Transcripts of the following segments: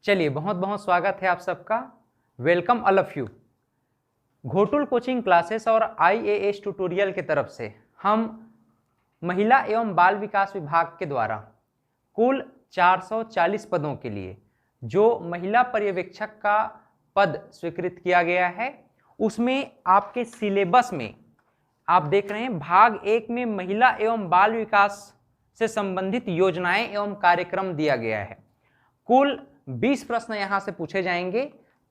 चलिए, बहुत बहुत स्वागत है आप सबका। Welcome all of you. Ghotul coaching classes और IAS ट्यूटोरियल की तरफ से हम महिला एवं बाल विकास विभाग के द्वारा कुल 440 पदों के लिए जो महिला पर्यवेक्षक का पद स्वीकृत किया गया है, उसमें आपके सिलेबस में आप देख रहे हैं भाग 1 में महिला एवं बाल विकास से संबंधित योजनाएं एवं कार्यक्रम दिया गया है। कुल 20 प्रश्न यहां से पूछे जाएंगे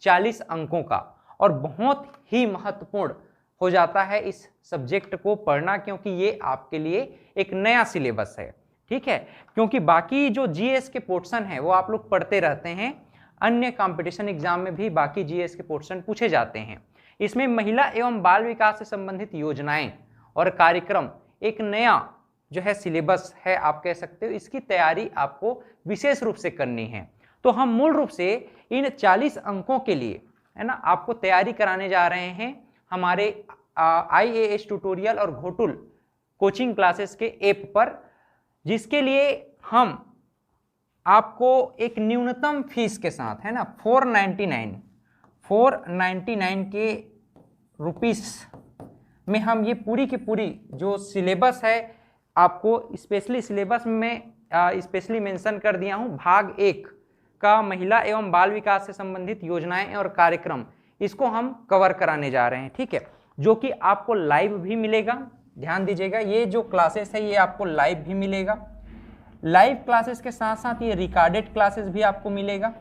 40 अंकों का, और बहुत ही महत्वपूर्ण हो जाता है इस सब्जेक्ट को पढ़ना, क्योंकि ये आपके लिए एक नया सिलेबस है। ठीक है, क्योंकि बाकी जो जीएस के पोर्शन है वो आप लोग पढ़ते रहते हैं, अन्य कंपटीशन एग्जाम में भी बाकी जीएस के पोर्शन पूछे जाते हैं। इसमें महिला एवं बाल विकास से संबंधित योजनाएं और कार्यक्रम एक नया जो है सिलेबस है, आप कह सकते हो। इसकी तैयारी आपको विशेष रूप से करनी है। तो हम मूल रूप से इन 40 अंकों के लिए, है ना, आपको तैयारी कराने जा रहे हैं हमारे IAS ट्यूटोरियल और घोटुल कोचिंग क्लासेस के ऐप पर, जिसके लिए हम आपको एक न्यूनतम फीस के साथ, है ना, 499 के रुपीस में हम ये पूरी की पूरी जो सिलेबस है आपको स्पेशली सिलेबस में स्पेशली मेंशन कर दिया हूँ। भाग 1 का महिला एवं बाल विकास से संबंधित योजनाएं और कार्यक्रम, इसको हम कवर कराने जा रहे हैं। ठीक है, जो कि आपको लाइव भी मिलेगा। ध्यान दीजिएगा, ये जो क्लासेस है ये आपको लाइव भी मिलेगा। लाइव क्लासेस के साथ साथ ये रिकॉर्डेड क्लासेस भी आपको मिलेगा।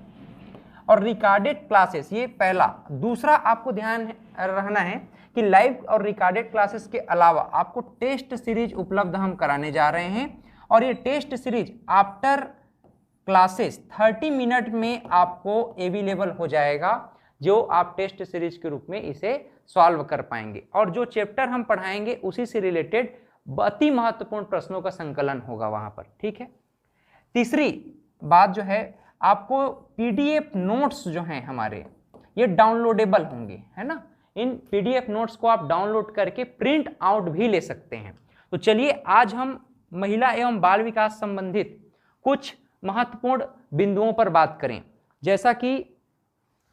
और रिकॉर्डेड क्लासेस ये पहला। दूसरा आपको ध्यान रखना है कि लाइव और रिकॉर्डेड क्लासेस के अलावा आपको टेस्ट सीरीज उपलब्ध हम कराने जा रहे हैं, और ये test series after classes 30 minute में आपको अवेलेबल हो जाएगा, जो आप टेस्ट सीरीज के रूप में इसे सॉल्व कर पाएंगे। और जो चैप्टर हम पढ़ाएंगे उसी से रिलेटेड अति महत्वपूर्ण प्रश्नों का संकलन होगा वहां पर। ठीक है, तीसरी बात जो है, आपको PDF नोट्स जो हैं हमारे, ये डाउनलोडेबल होंगे, है ना। इन PDF नोट्स को आप डाउनलोड करके प्रिंट आउट भी ले सकते हैं। तो चलिए, आज हम महिला एवं बाल विकास संबंधित कुछ महत्वपूर्ण बिंदुओं पर बात करें। जैसा कि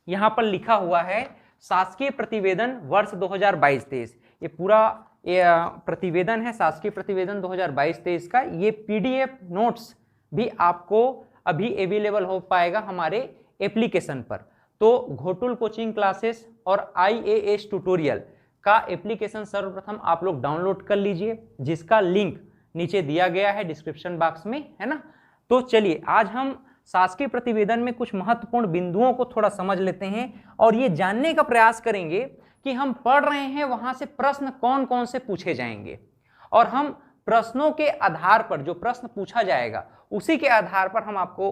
यहां पर लिखा हुआ है, शासकीय प्रतिवेदन वर्ष 2022-23, ये पूरा प्रतिवेदन है, शासकीय प्रतिवेदन 2022-23 का। ये PDF नोट्स भी आपको अभी अवेलेबल हो पाएगा हमारे एप्लीकेशन पर। तो घोटुल कोचिंग क्लासेस और IAS ट्यूटोरियल का एप्लीकेशन सर्वप्रथम आप लोग डाउनलोड कर लीजिए, जिसका लिंक नीचे दिया गया है डिस्क्रिप्शन बॉक्स में, है ना। तो चलिए, आज हम शासकीय प्रतिवेदन में कुछ महत्वपूर्ण बिंदुओं को थोड़ा समझ लेते हैं, और ये जानने का प्रयास करेंगे कि हम पढ़ रहे हैं वहां से प्रश्न कौन कौन से पूछे जाएंगे, और हम प्रश्नों के आधार पर, जो प्रश्न पूछा जाएगा उसी के आधार पर हम आपको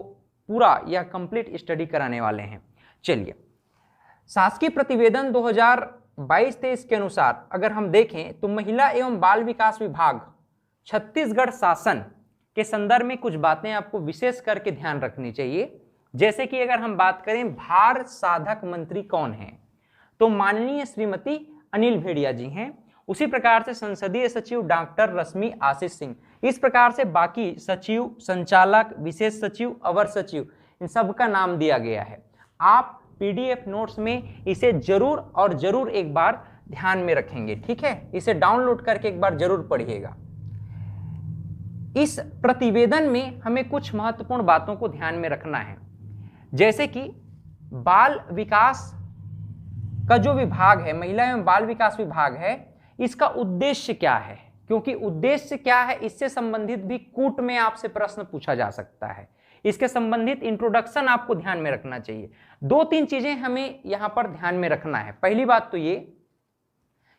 पूरा या कंप्लीट स्टडी कराने वाले हैं। चलिए, शासकीय प्रतिवेदन 2022-23 के अनुसार अगर हम देखें तो महिला एवं बाल विकास विभाग छत्तीसगढ़ शासन के संदर्भ में कुछ बातें आपको विशेष करके ध्यान रखनी चाहिए। जैसे कि अगर हम बात करें भार साधक मंत्री कौन है, तो माननीय श्रीमती अनिल भेड़िया जी हैं। उसी प्रकार से संसदीय सचिव डॉक्टर रश्मि आशीष सिंह। इस प्रकार से बाकी सचिव, संचालक, विशेष सचिव, अवर सचिव, इन सब का नाम दिया गया है। आप PDF नोट्स में इसे जरूर और जरूर एक बार ध्यान में रखेंगे। ठीक है, इसे डाउनलोड करके एक बार जरूर पढ़िएगा। इस प्रतिवेदन में हमें कुछ महत्वपूर्ण बातों को ध्यान में रखना है, जैसे कि बाल विकास का जो विभाग है, महिला एवं बाल विकास विभाग है, इसका उद्देश्य क्या है। क्योंकि उद्देश्य क्या है, इससे संबंधित भी कूट में आपसे प्रश्न पूछा जा सकता है। इसके संबंधित इंट्रोडक्शन आपको ध्यान में रखना चाहिए। 2-3 चीजें हमें यहां पर ध्यान में रखना है। पहली बात तो ये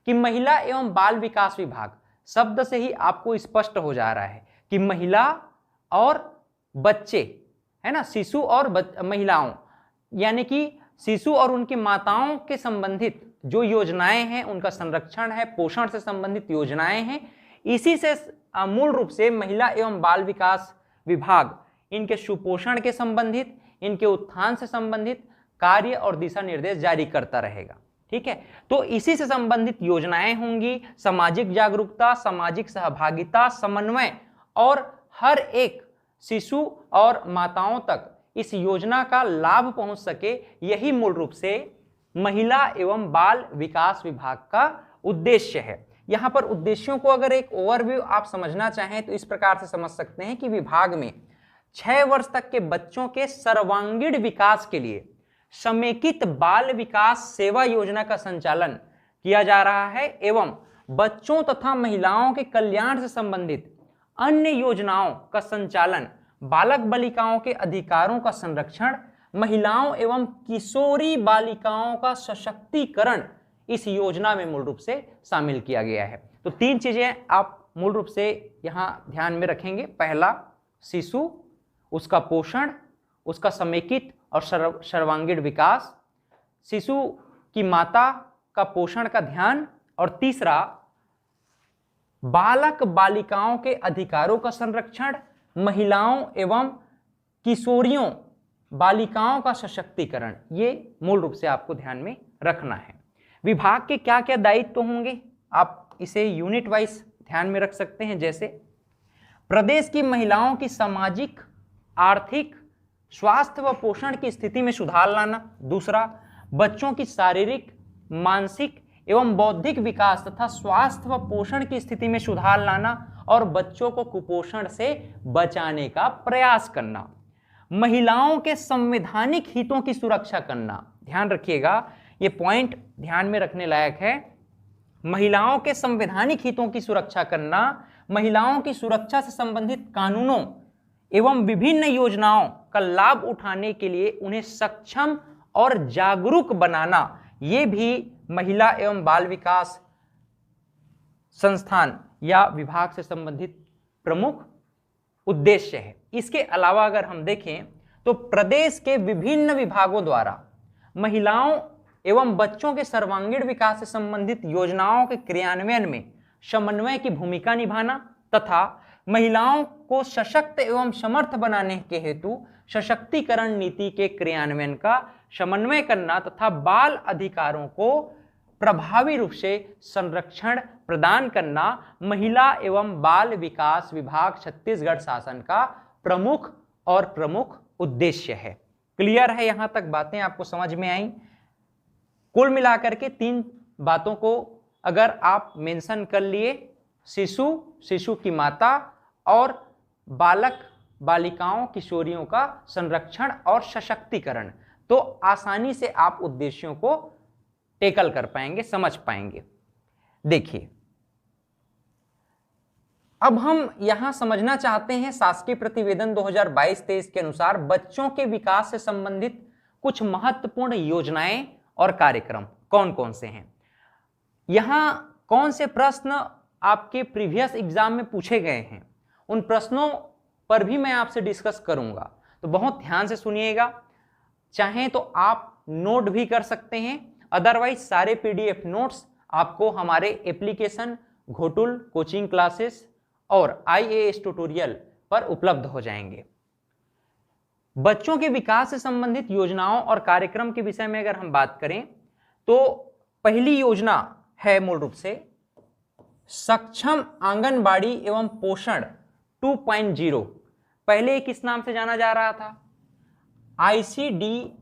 कि महिला एवं बाल विकास विभाग शब्द से ही आपको स्पष्ट हो जा रहा है कि महिला और बच्चे, है ना, शिशु और महिलाओं, यानी कि शिशु और उनकी माताओं के संबंधित जो योजनाएं हैं, उनका संरक्षण है, पोषण से संबंधित योजनाएं हैं। इसी से मूल रूप से महिला एवं बाल विकास विभाग इनके सुपोषण के संबंधित, इनके उत्थान से संबंधित कार्य और दिशा निर्देश जारी करता रहेगा। ठीक है, तो इसी से संबंधित योजनाएं होंगी। सामाजिक जागरूकता, सामाजिक सहभागिता, समन्वय और हर एक शिशु और माताओं तक इस योजना का लाभ पहुंच सके, यही मूल रूप से महिला एवं बाल विकास विभाग का उद्देश्य है। यहां पर उद्देश्यों को अगर एक ओवरव्यू आप समझना चाहें तो इस प्रकार से समझ सकते हैं कि विभाग में 6 वर्ष तक के बच्चों के सर्वांगीण विकास के लिए समेकित बाल विकास सेवा योजना का संचालन किया जा रहा है एवं बच्चों तथा महिलाओं के कल्याण से संबंधित अन्य योजनाओं का संचालन, बालक बालिकाओं के अधिकारों का संरक्षण, महिलाओं एवं किशोरी बालिकाओं का सशक्तिकरण इस योजना में मूल रूप से शामिल किया गया है। तो 3 चीजें आप मूल रूप से यहां ध्यान में रखेंगे। पहला, शिशु, उसका पोषण, उसका समेकित और सर्वांगीण विकास, शिशु की माता का पोषण का ध्यान, और तीसरा, बालक बालिकाओं के अधिकारों का संरक्षण, महिलाओं एवं किशोरियों बालिकाओं का सशक्तिकरण। ये मूल रूप से आपको ध्यान में रखना है। विभाग के क्या क्या दायित्व होंगे, आप इसे यूनिट वाइज ध्यान में रख सकते हैं। जैसे प्रदेश की महिलाओं की सामाजिक, आर्थिक, स्वास्थ्य व पोषण की स्थिति में सुधार लाना। दूसरा, बच्चों की शारीरिक, मानसिक एवं बौद्धिक विकास तथा स्वास्थ्य व पोषण की स्थिति में सुधार लाना और बच्चों को कुपोषण से बचाने का प्रयास करना। महिलाओं के संवैधानिक हितों की सुरक्षा करना। ध्यान रखिएगा, ये पॉइंट ध्यान में रखने लायक है। महिलाओं के संवैधानिक हितों की सुरक्षा करना, महिलाओं की सुरक्षा से संबंधित कानूनों एवं विभिन्न योजनाओं का लाभ उठाने के लिए उन्हें सक्षम और जागरूक बनाना, ये भी महिला एवं बाल विकास संस्थान या विभाग से संबंधित प्रमुख उद्देश्य है। इसके अलावा अगर हम देखें तो प्रदेश के विभिन्न विभागों द्वारा महिलाओं एवं बच्चों के सर्वांगीण विकास से संबंधित योजनाओं के क्रियान्वयन में समन्वय की भूमिका निभाना तथा महिलाओं को सशक्त एवं समर्थ बनाने के हेतु सशक्तिकरण नीति के क्रियान्वयन का समन्वय करना तथा बाल अधिकारों को प्रभावी रूप से संरक्षण प्रदान करना महिला एवं बाल विकास विभाग छत्तीसगढ़ शासन का प्रमुख उद्देश्य है। क्लियर है? यहां तक बातें आपको समझ में आई? कुल मिलाकर के 3 बातों को अगर आप मेंशन कर लिए, शिशु की माता और बालक बालिकाओं किशोरियों का संरक्षण और सशक्तिकरण, तो आसानी से आप उद्देश्यों को टेकल कर पाएंगे, समझ पाएंगे। देखिए, अब हम यहां समझना चाहते हैं शासकीय प्रतिवेदन 2022-23 के अनुसार बच्चों के विकास से संबंधित कुछ महत्वपूर्ण योजनाएं और कार्यक्रम कौन कौन से हैं। यहां कौन से प्रश्न आपके प्रीवियस एग्जाम में पूछे गए हैं, उन प्रश्नों पर भी मैं आपसे डिस्कस करूंगा, तो बहुत ध्यान से सुनिएगा। चाहें तो आप नोट भी कर सकते हैं, अदरवाइज सारे पीडीएफ नोट्स आपको हमारे एप्लीकेशन घोटुल कोचिंग क्लासेस और आईएएस ट्यूटोरियल पर उपलब्ध हो जाएंगे। बच्चों के विकास से संबंधित योजनाओं और कार्यक्रम के विषय में अगर हम बात करें तो पहली योजना है मूल रूप से सक्षम आंगनबाड़ी एवं पोषण 2.0। पहले किस नाम से जाना जा रहा था? ICDS,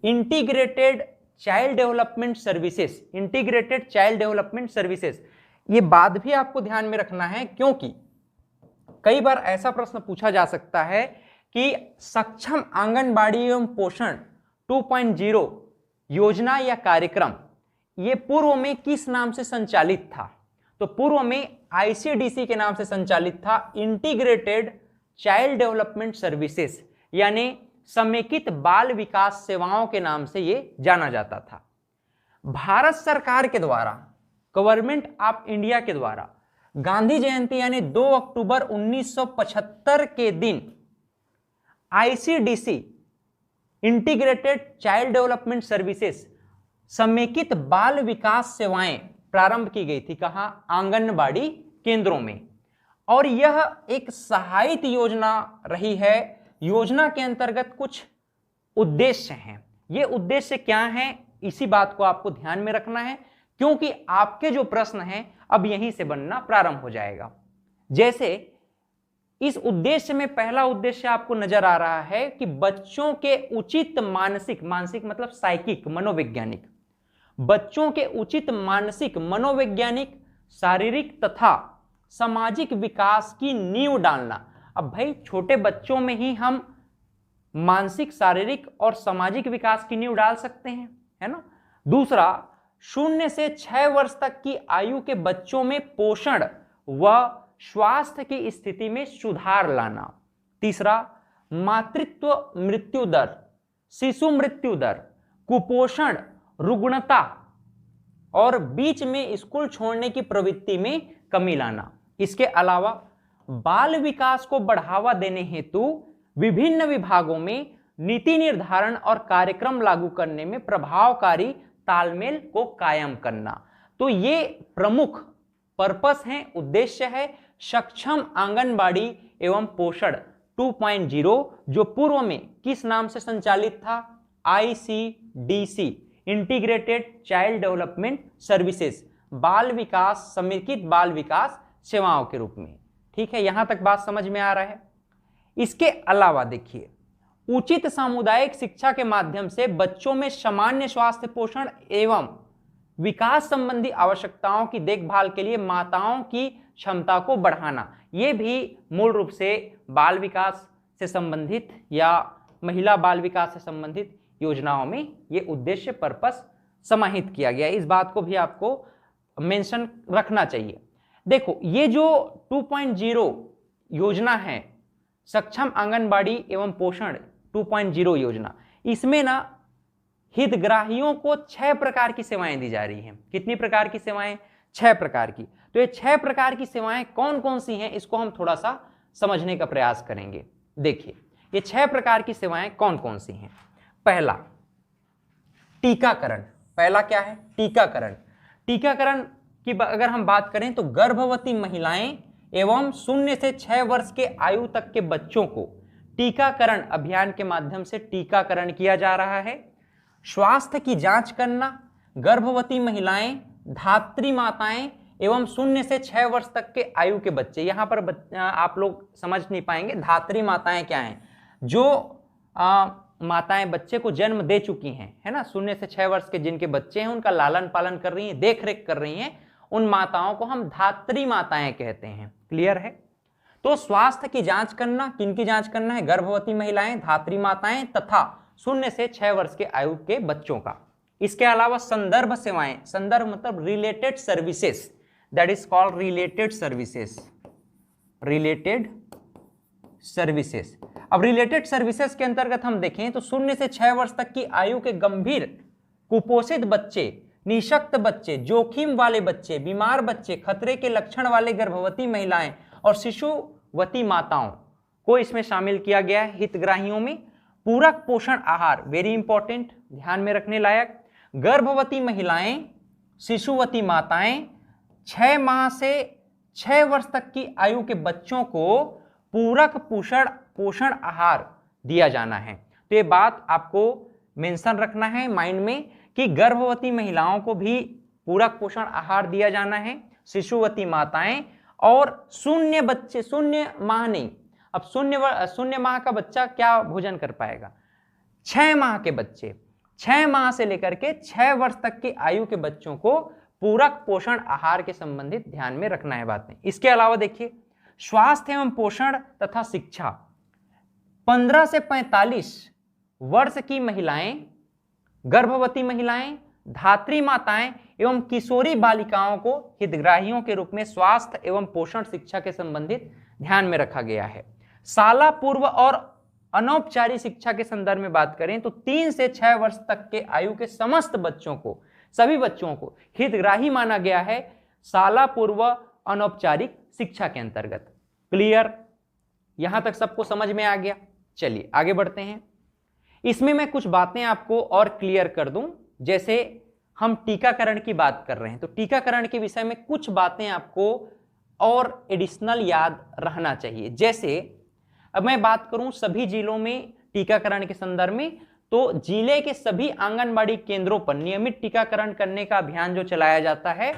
integrated child development services. ये बात भी आपको ध्यान में रखना है, क्योंकि कई बार ऐसा प्रश्न पूछा जा सकता है कि सक्षम आंगनबाड़ी एवं पोषण 2.0 योजना या कार्यक्रम ये पूर्व में किस नाम से संचालित था? तो पूर्व में ICDC के नाम से संचालित था, इंटीग्रेटेड चाइल्ड डेवलपमेंट सर्विसेज, यानी समेकित बाल विकास सेवाओं के नाम से ये जाना जाता था। भारत सरकार के द्वारा, गवर्नमेंट ऑफ इंडिया के द्वारा गांधी जयंती यानी 2 अक्टूबर 1975 के दिन ICDC integrated child development services समेकित बाल विकास सेवाएं प्रारंभ की गई थी। कहां? आंगनबाड़ी केंद्रों में। और यह एक सहायता योजना रही है। योजना के अंतर्गत कुछ उद्देश्य हैं। ये उद्देश्य क्या हैं, इसी बात को आपको ध्यान में रखना है, क्योंकि आपके जो प्रश्न हैं अब यहीं से बनना प्रारंभ हो जाएगा। जैसे इस उद्देश्य में पहला उद्देश्य आपको नजर आ रहा है कि बच्चों के उचित मानसिक, मानसिक मतलब साइकिक, मनोवैज्ञानिक, बच्चों के उचित मानसिक, मनोवैज्ञानिक, शारीरिक तथा सामाजिक विकास की नींव डालना। अब भाई छोटे बच्चों में ही हम मानसिक, शारीरिक और सामाजिक विकास की नींव डाल सकते हैं, है ना। दूसरा, 0 से 6 वर्ष तक की आयु के बच्चों में पोषण व स्वास्थ्य की स्थिति में सुधार लाना। तीसरा, मातृत्व मृत्यु दर, शिशु मृत्यु दर, कुपोषण, रुग्णता और बीच में स्कूल छोड़ने की प्रवृत्ति में कमी लाना। इसके अलावा बाल विकास को बढ़ावा देने हेतु विभिन्न विभागों में नीति निर्धारण और कार्यक्रम लागू करने में प्रभावकारी तालमेल को कायम करना। तो ये प्रमुख पर्पस हैं, उद्देश्य है सक्षम आंगनबाड़ी एवं पोषण 2.0, जो पूर्व में किस नाम से संचालित था? ICDC, integrated child development services, बाल विकास, समेकित बाल विकास सेवाओं के रूप में। ठीक है, यहां तक बात समझ में आ रहा है। इसके अलावा देखिए, उचित सामुदायिक शिक्षा के माध्यम से बच्चों में सामान्य स्वास्थ्य, पोषण एवं विकास संबंधी आवश्यकताओं की देखभाल के लिए माताओं की क्षमता को बढ़ाना। यह भी मूल रूप से बाल विकास से संबंधित या महिला बाल विकास से संबंधित योजनाओं में ये उद्देश्य, पर्पस समाहित किया गया। इस बात को भी आपको मेंशन रखना चाहिए। देखो, ये जो 2.0 योजना है, सक्षम आंगनबाड़ी एवं पोषण 2.0 योजना, इसमें ना हितग्राहियों को 6 प्रकार की सेवाएं दी जा रही हैं। कितनी प्रकार की सेवाएं? 6 प्रकार की। तो ये 6 प्रकार की सेवाएं कौन कौन सी हैं, इसको हम थोड़ा सा समझने का प्रयास करेंगे। देखिए, ये 6 प्रकार की सेवाएं कौन कौन सी हैं। पहला, टीकाकरण। पहला क्या है? टीकाकरण। टीकाकरण की अगर हम बात करें तो गर्भवती महिलाएं एवं 0 से 6 वर्ष के आयु तक के बच्चों को टीकाकरण अभियान के माध्यम से टीकाकरण किया जा रहा है। स्वास्थ्य की जांच करना, गर्भवती महिलाएं, धात्री माताएं एवं 0 से 6 वर्ष तक के आयु के बच्चे। यहां पर आप लोग समझ नहीं पाएंगे धात्री माताएं क्या हैं। जो माताएं बच्चे को जन्म दे चुकी हैं, है ना, 0 से 6 वर्ष के जिनके बच्चे हैं, उनका लालन पालन कर रही हैं, देख रेख कर रही हैं, उन माताओं को हम धात्री माताएं कहते हैं। क्लियर है? तो स्वास्थ्य की जांच करना, किनकी जांच करना है? गर्भवती महिलाएं, धात्री माताएं तथा 0 से 6 वर्ष के आयु के बच्चों का। इसके अलावा संदर्भ सेवाएं, संदर्भ मतलब related services, that is called related services. Related services. अब रिलेटेड सर्विसेज के अंतर्गत हम देखें तो 0 से 6 वर्ष तक की आयु के गंभीर कुपोषित बच्चे, निःशक्त बच्चे, जोखिम वाले बच्चे, बीमार बच्चे, खतरे के लक्षण वाले गर्भवती महिलाएं और शिशुवती माताओं को इसमें शामिल किया गया है। हितग्राहियों में पूरक पोषण आहार, वेरी इंपॉर्टेंट, ध्यान में रखने लायक। गर्भवती महिलाएं, शिशुवती माताएं, 6 माह से 6 वर्ष तक की आयु के बच्चों को पूरक पोषण आहार दिया जाना है। तो ये बात आपको मेंशन रखना है माइंड में कि गर्भवती महिलाओं को भी पूरक पोषण आहार दिया जाना है, शिशुवती माताएं और 0 बच्चे, 0 माह नहीं, अब 0 माह का बच्चा क्या भोजन कर पाएगा? 6 माह के बच्चे, 6 माह से लेकर के 6 वर्ष तक की आयु के बच्चों को पूरक पोषण आहार के संबंधित ध्यान में रखना है बातें। इसके अलावा देखिए, स्वास्थ्य एवं पोषण तथा शिक्षा, 15 से 45 वर्ष की महिलाएं, गर्भवती महिलाएं, धात्री माताएं एवं किशोरी बालिकाओं को हितग्राहियों के रूप में स्वास्थ्य एवं पोषण शिक्षा के संबंधित ध्यान में रखा गया है। शाला पूर्व और अनौपचारिक शिक्षा के संदर्भ में बात करें तो 3 से 6 वर्ष तक के आयु के समस्त बच्चों को, सभी बच्चों को हितग्राही माना गया है शाला पूर्व अनौपचारिक शिक्षा के अंतर्गत। क्लियर? यहां तक सबको समझ में आ गया? चलिए आगे बढ़ते हैं। इसमें मैं कुछ बातें आपको और क्लियर कर दूं। जैसे हम टीकाकरण की बात कर रहे हैं तो टीकाकरण के विषय में कुछ बातें आपको और एडिशनल याद रहना चाहिए। जैसे अब मैं बात करूं सभी जिलों में टीकाकरण के संदर्भ में, तो जिले के सभी आंगनबाड़ी केंद्रों पर नियमित टीकाकरण करने का अभियान जो चलाया जाता है,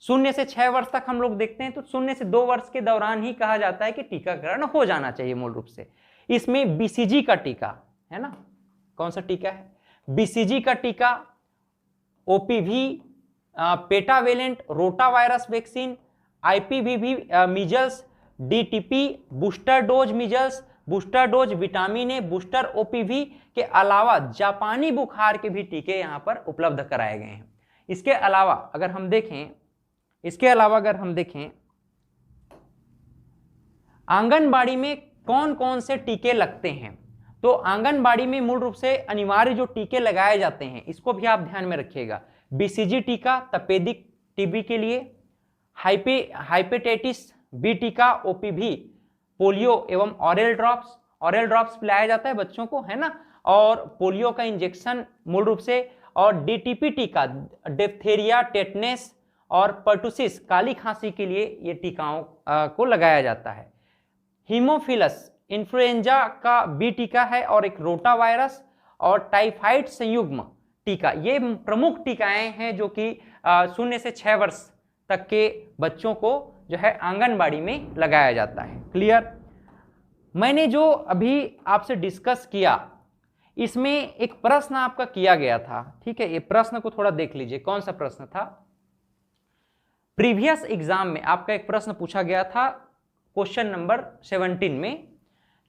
0 से 6 वर्ष तक हम लोग देखते हैं तो 0 से 2 वर्ष के दौरान ही कहा जाता है कि टीकाकरण हो जाना चाहिए मूल रूप से। इसमें बीसीजी का टीका है ना, कौन सा टीका है, बीसीजी का टीका, OPV, pentavalent rotavirus vaccine, IPV measles, DTP booster dose measles, booster dose vitamin A, booster OPV के अलावा जापानी बुखार के भी टीके यहाँ पर उपलब्ध कराए गए हैं। इसके अलावा अगर हम देखें आंगनबाड़ी में कौन कौन से टीके लगते हैं, तो आंगनबाड़ी में मूल रूप से अनिवार्य जो टीके लगाए जाते हैं इसको भी आप ध्यान में रखिएगा। बीसीजी टीका तपेदिक टीबी के लिए, हाइपेटाइटिस बी टीका, ओपीवी, पोलियो एवं ऑरेल ड्रॉप्स पिलाया जाता है बच्चों को, है ना, और पोलियो का इंजेक्शन मूल रूप से, और डीटीपी टीका डिप्थेरिया, टेटनेस और पर्टुसिस काली खांसी के लिए ये टीकाओं को लगाया जाता है। हीमोफिलस इन्फ्लुएंजा का बी टीका है और एक रोटावायरस और टाइफाइड संयुग्म टीका, ये प्रमुख टीकाएं हैं जो कि 0 से 6 वर्ष तक के बच्चों को जो है आंगनबाड़ी में लगाया जाता है। क्लियर। मैंने जो अभी आपसे डिस्कस किया इसमें एक प्रश्न आपका किया गया था, ठीक है, ये प्रश्न को थोड़ा देख लीजिए। कौन सा प्रश्न था, प्रीवियस एग्जाम में आपका एक प्रश्न पूछा गया था क्वेश्चन नंबर 17 में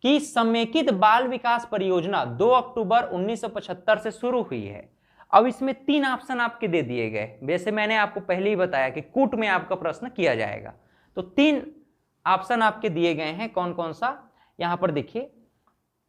कि समेकित बाल विकास परियोजना 2 अक्टूबर 1975 से शुरू हुई है। अब इसमें 3 ऑप्शन आपके दे दिए गए, वैसे मैंने आपको पहले ही बताया कि कूट में आपका प्रश्न किया जाएगा, तो 3 ऑप्शन आपके दिए गए हैं। कौन कौन सा, यहां पर देखिए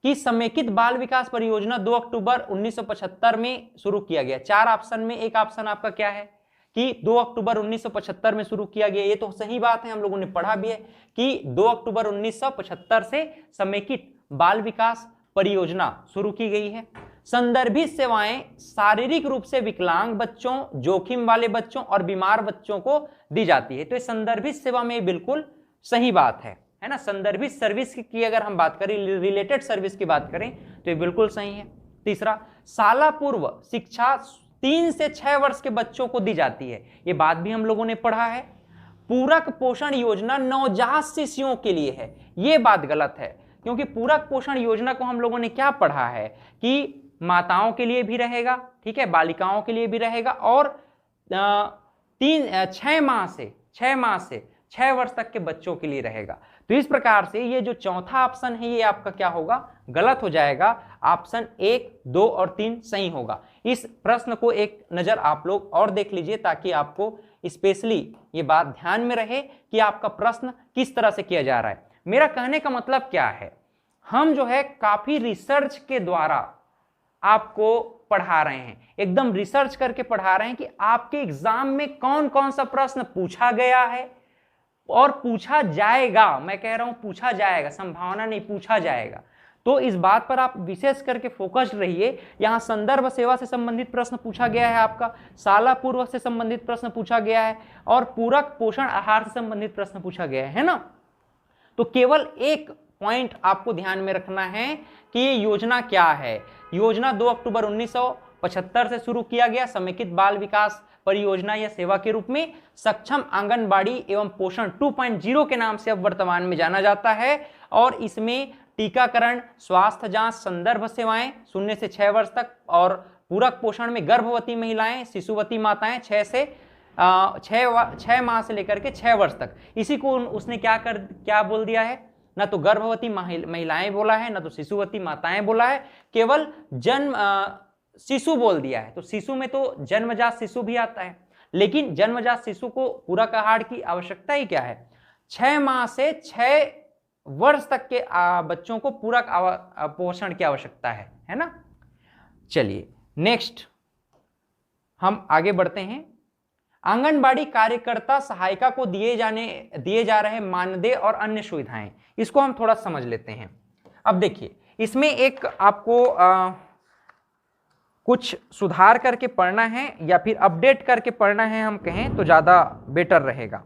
कि समेकित बाल विकास परियोजना 2 अक्टूबर 1975 में शुरू किया गया। 4 ऑप्शन में एक ऑप्शन आपका क्या है कि 2 अक्टूबर 1975 में शुरू किया गया, ये तो सही बात है, हम लोगों ने पढ़ा भी है कि 2 अक्टूबर 1975 से समेकित बाल विकास परियोजना शुरू की गई है। संदर्भित सेवाएं शारीरिक रूप से विकलांग बच्चों, जोखिम वाले बच्चों और बीमार बच्चों को दी जाती है, तो ये संदर्भित सेवा में बिल्कुल सही बात है ना। संदर्भित सर्विस की अगर हम बात करें, रिलेटेड सर्विस की बात करें तो ये बिल्कुल सही है। तीसरा, शाला पूर्व शिक्षा 3 से 6 वर्ष के बच्चों को दी जाती है, ये बात भी हम लोगों ने पढ़ा है। पूरक पोषण योजना नवजात शिशुओं के लिए है, ये बात गलत है, क्योंकि पूरक पोषण योजना को हम लोगों ने क्या पढ़ा है कि माताओं के लिए भी रहेगा, ठीक है, बालिकाओं के लिए भी रहेगा, और 6 माह से 6 वर्ष तक के बच्चों के लिए रहेगा। तो इस प्रकार से ये जो चौथा ऑप्शन है ये आपका क्या होगा, गलत हो जाएगा। ऑप्शन 1, 2 और 3 सही होगा। इस प्रश्न को एक नजर आप लोग और देख लीजिए ताकि आपको स्पेशली ये बात ध्यान में रहे कि आपका प्रश्न किस तरह से किया जा रहा है। मेरा कहने का मतलब क्या है, हम जो है काफी रिसर्च के द्वारा आपको पढ़ा रहे हैं, एकदम रिसर्च करके पढ़ा रहे हैं कि आपके एग्जाम में कौन कौन सा प्रश्न पूछा गया है और पूछा जाएगा। मैं कह रहा हूं पूछा जाएगा, संभावना नहीं, पूछा जाएगा। तो इस बात पर आप विशेष करके फोकस रहिए। यहां संदर्भ सेवा से संबंधित प्रश्न पूछा गया है, आपका शाला पूर्व से संबंधित प्रश्न पूछा गया है, और पूरक पोषण आहार से संबंधित प्रश्न पूछा गया है ना। तो केवल एक पॉइंट आपको ध्यान में रखना है कि ये योजना क्या है। योजना 2 अक्टूबर 1975 से शुरू किया गया, समेकित बाल विकास परियोजना या सेवा के रूप में सक्षम आंगनबाड़ी एवं पोषण 2.0 के नाम से अब वर्तमान में जाना जाता है। और इसमें टीकाकरण, स्वास्थ्य जांच, संदर्भ सेवाएं 0 से 6 वर्ष तक, और पूरक पोषण में गर्भवती महिलाएं, शिशुवती माताएं 6 माह से लेकर के 6 वर्ष तक। इसी को उसने क्या बोल दिया है, ना तो गर्भवती महिलाएं बोला है, ना तो शिशुवती माताएं बोला है, केवल शिशु बोल दिया है। तो शिशु में तो जन्मजात शिशु भी आता है, लेकिन जन्मजात शिशु को पूरक आहार की आवश्यकता ही क्या है, 6 माह से 6 वर्ष तक के बच्चों को पूरक पोषण की आवश्यकता है ना। चलिए नेक्स्ट हम आगे बढ़ते हैं। आंगनबाड़ी कार्यकर्ता सहायिका को दिए जा रहे मानदेय और अन्य सुविधाएं, इसको हम थोड़ा समझ लेते हैं। अब देखिए इसमें एक आपको कुछ सुधार करके पढ़ना है या फिर अपडेट करके पढ़ना है, हम कहें तो ज़्यादा बेटर रहेगा।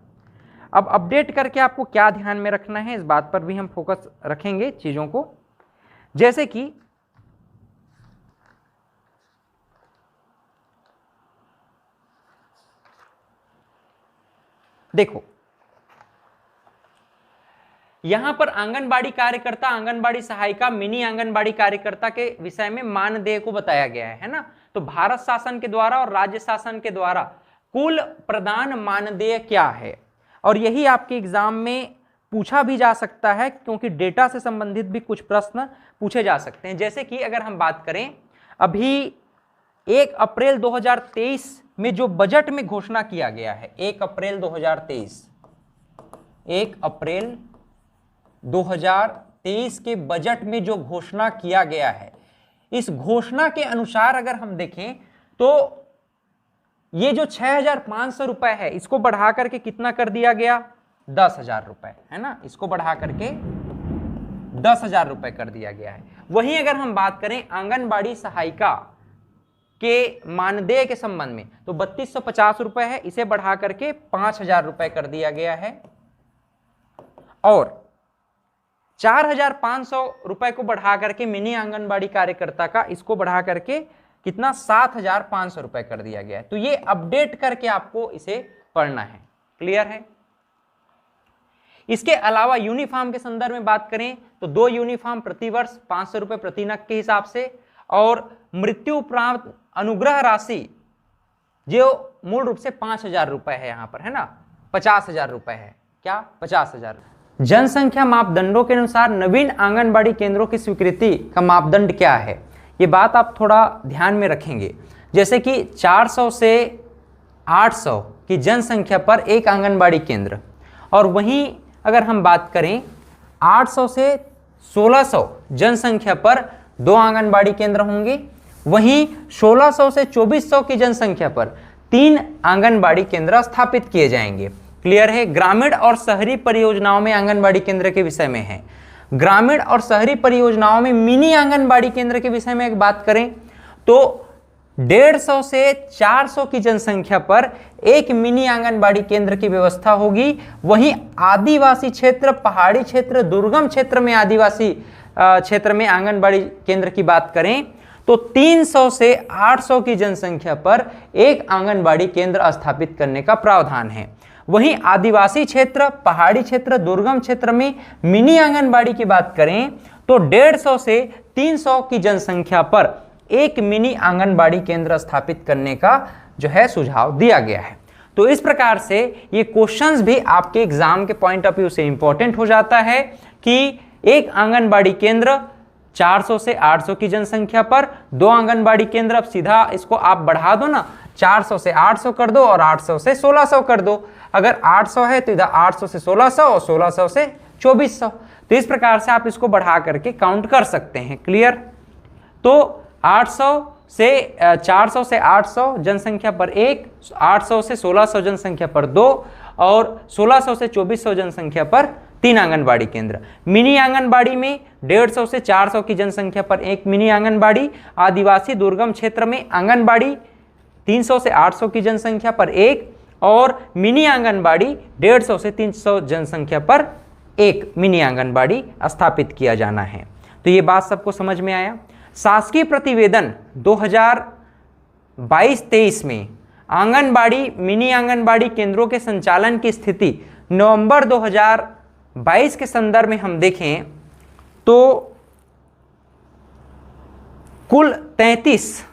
अब अपडेट करके आपको क्या ध्यान में रखना है, इस बात पर भी हम फोकस रखेंगे चीज़ों को। जैसे कि देखो यहां पर आंगनबाड़ी कार्यकर्ता, आंगनबाड़ी सहायिका, मिनी आंगनबाड़ी कार्यकर्ता के विषय में मानदेय को बताया गया है ना। तो भारत शासन के द्वारा और राज्य शासन के द्वारा कुल प्रदान मानदेय क्या है, और यही आपके एग्जाम में पूछा भी जा सकता है, क्योंकि डेटा से संबंधित भी कुछ प्रश्न पूछे जा सकते हैं। जैसे कि अगर हम बात करें, अभी 1 अप्रैल 2023 में जो बजट में घोषणा किया गया है, 1 अप्रैल 2023, 1 अप्रैल 2023 के बजट में जो घोषणा किया गया है, इस घोषणा के अनुसार अगर हम देखें तो ये जो 6,500 रुपए है, इसको बढ़ा करके कितना कर दिया गया, 10,000 रुपए, है ना। इसको बढ़ा करके 10,000 रुपए कर दिया गया है। वहीं अगर हम बात करें आंगनबाड़ी सहायिका के मानदेय के संबंध में, तो 3,250 रुपए है, इसे बढ़ा करके 5,000 रुपए कर दिया गया है। और 4,500 रुपए को बढ़ा करके मिनी आंगनबाड़ी कार्यकर्ता का, इसको बढ़ा करके कितना, 7,500 रुपए कर दिया गया है। तो ये अपडेट करके आपको इसे पढ़ना है। क्लियर है। इसके अलावा यूनिफॉर्म के संदर्भ में बात करें तो 2 यूनिफॉर्म प्रति वर्ष 500 रुपए प्रति नग के हिसाब से, और मृत्यु उपरांत अनुग्रह राशि जो मूल रूप से 5,000 रुपए है, यहां पर है ना, 50,000 रुपए है। क्या, 50,000। जनसंख्या मापदंडों के अनुसार नवीन आंगनबाड़ी केंद्रों की स्वीकृति का मापदंड क्या है, ये बात आप थोड़ा ध्यान में रखेंगे। जैसे कि 400 से 800 की जनसंख्या पर एक आंगनबाड़ी केंद्र, और वहीं अगर हम बात करें 800 से 1600 जनसंख्या पर 2 आंगनबाड़ी केंद्र होंगे। वहीं 1600 से 2400 की जनसंख्या पर 3 आंगनबाड़ी केंद्र स्थापित किए जाएंगे। क्लियर है। ग्रामीण और शहरी परियोजनाओं में आंगनबाड़ी केंद्र के विषय में है। ग्रामीण और शहरी परियोजनाओं में मिनी आंगनबाड़ी केंद्र के विषय में एक बात करें तो 150 से 400 की जनसंख्या पर एक मिनी आंगनबाड़ी केंद्र की व्यवस्था होगी। वहीं आदिवासी क्षेत्र, पहाड़ी क्षेत्र, दुर्गम क्षेत्र में, आदिवासी क्षेत्र में आंगनबाड़ी केंद्र की बात करें तो 300 से 800 की जनसंख्या पर एक आंगनबाड़ी केंद्र स्थापित करने का प्रावधान है। वहीं आदिवासी क्षेत्र, पहाड़ी क्षेत्र, दुर्गम क्षेत्र में मिनी आंगनबाड़ी की बात करें तो 150 से 300 की जनसंख्या पर एक मिनी आंगनबाड़ी केंद्र स्थापित करने का जो है सुझाव दिया गया है। तो इस प्रकार से ये क्वेश्चंस भी आपके एग्जाम के पॉइंट ऑफ व्यू से इंपॉर्टेंट हो जाता है कि एक आंगनबाड़ी केंद्र 400 से 800 की जनसंख्या पर 2 आंगनबाड़ी केंद्र, अब सीधा इसको आप बढ़ा दो ना, 400 से 800 कर दो और 800 से 1600 कर दो। अगर 800 है तो इधर 800 से 1600 और 1600 से 2400। तो इस प्रकार से आप इसको बढ़ा करके काउंट कर सकते हैं। क्लियर। तो 800 से 400 से 800 जनसंख्या पर 1, 800 से 1600 जनसंख्या पर 2 और 1600 से 2400 जनसंख्या पर 3 आंगनबाड़ी केंद्र। मिनी आंगनबाड़ी में 150 से 400 की जनसंख्या पर एक मिनी आंगनबाड़ी। आदिवासी दुर्गम क्षेत्र में आंगनबाड़ी 300 से 800 की जनसंख्या पर एक, और मिनी आंगनबाड़ी 150 से 300 जनसंख्या पर एक मिनी आंगनबाड़ी स्थापित किया जाना है। तो ये बात सबको समझ में आया। शासकीय प्रतिवेदन 2022-23 में आंगनबाड़ी, मिनी आंगनबाड़ी केंद्रों के संचालन की स्थिति नवंबर 2022 के संदर्भ में हम देखें तो कुल 33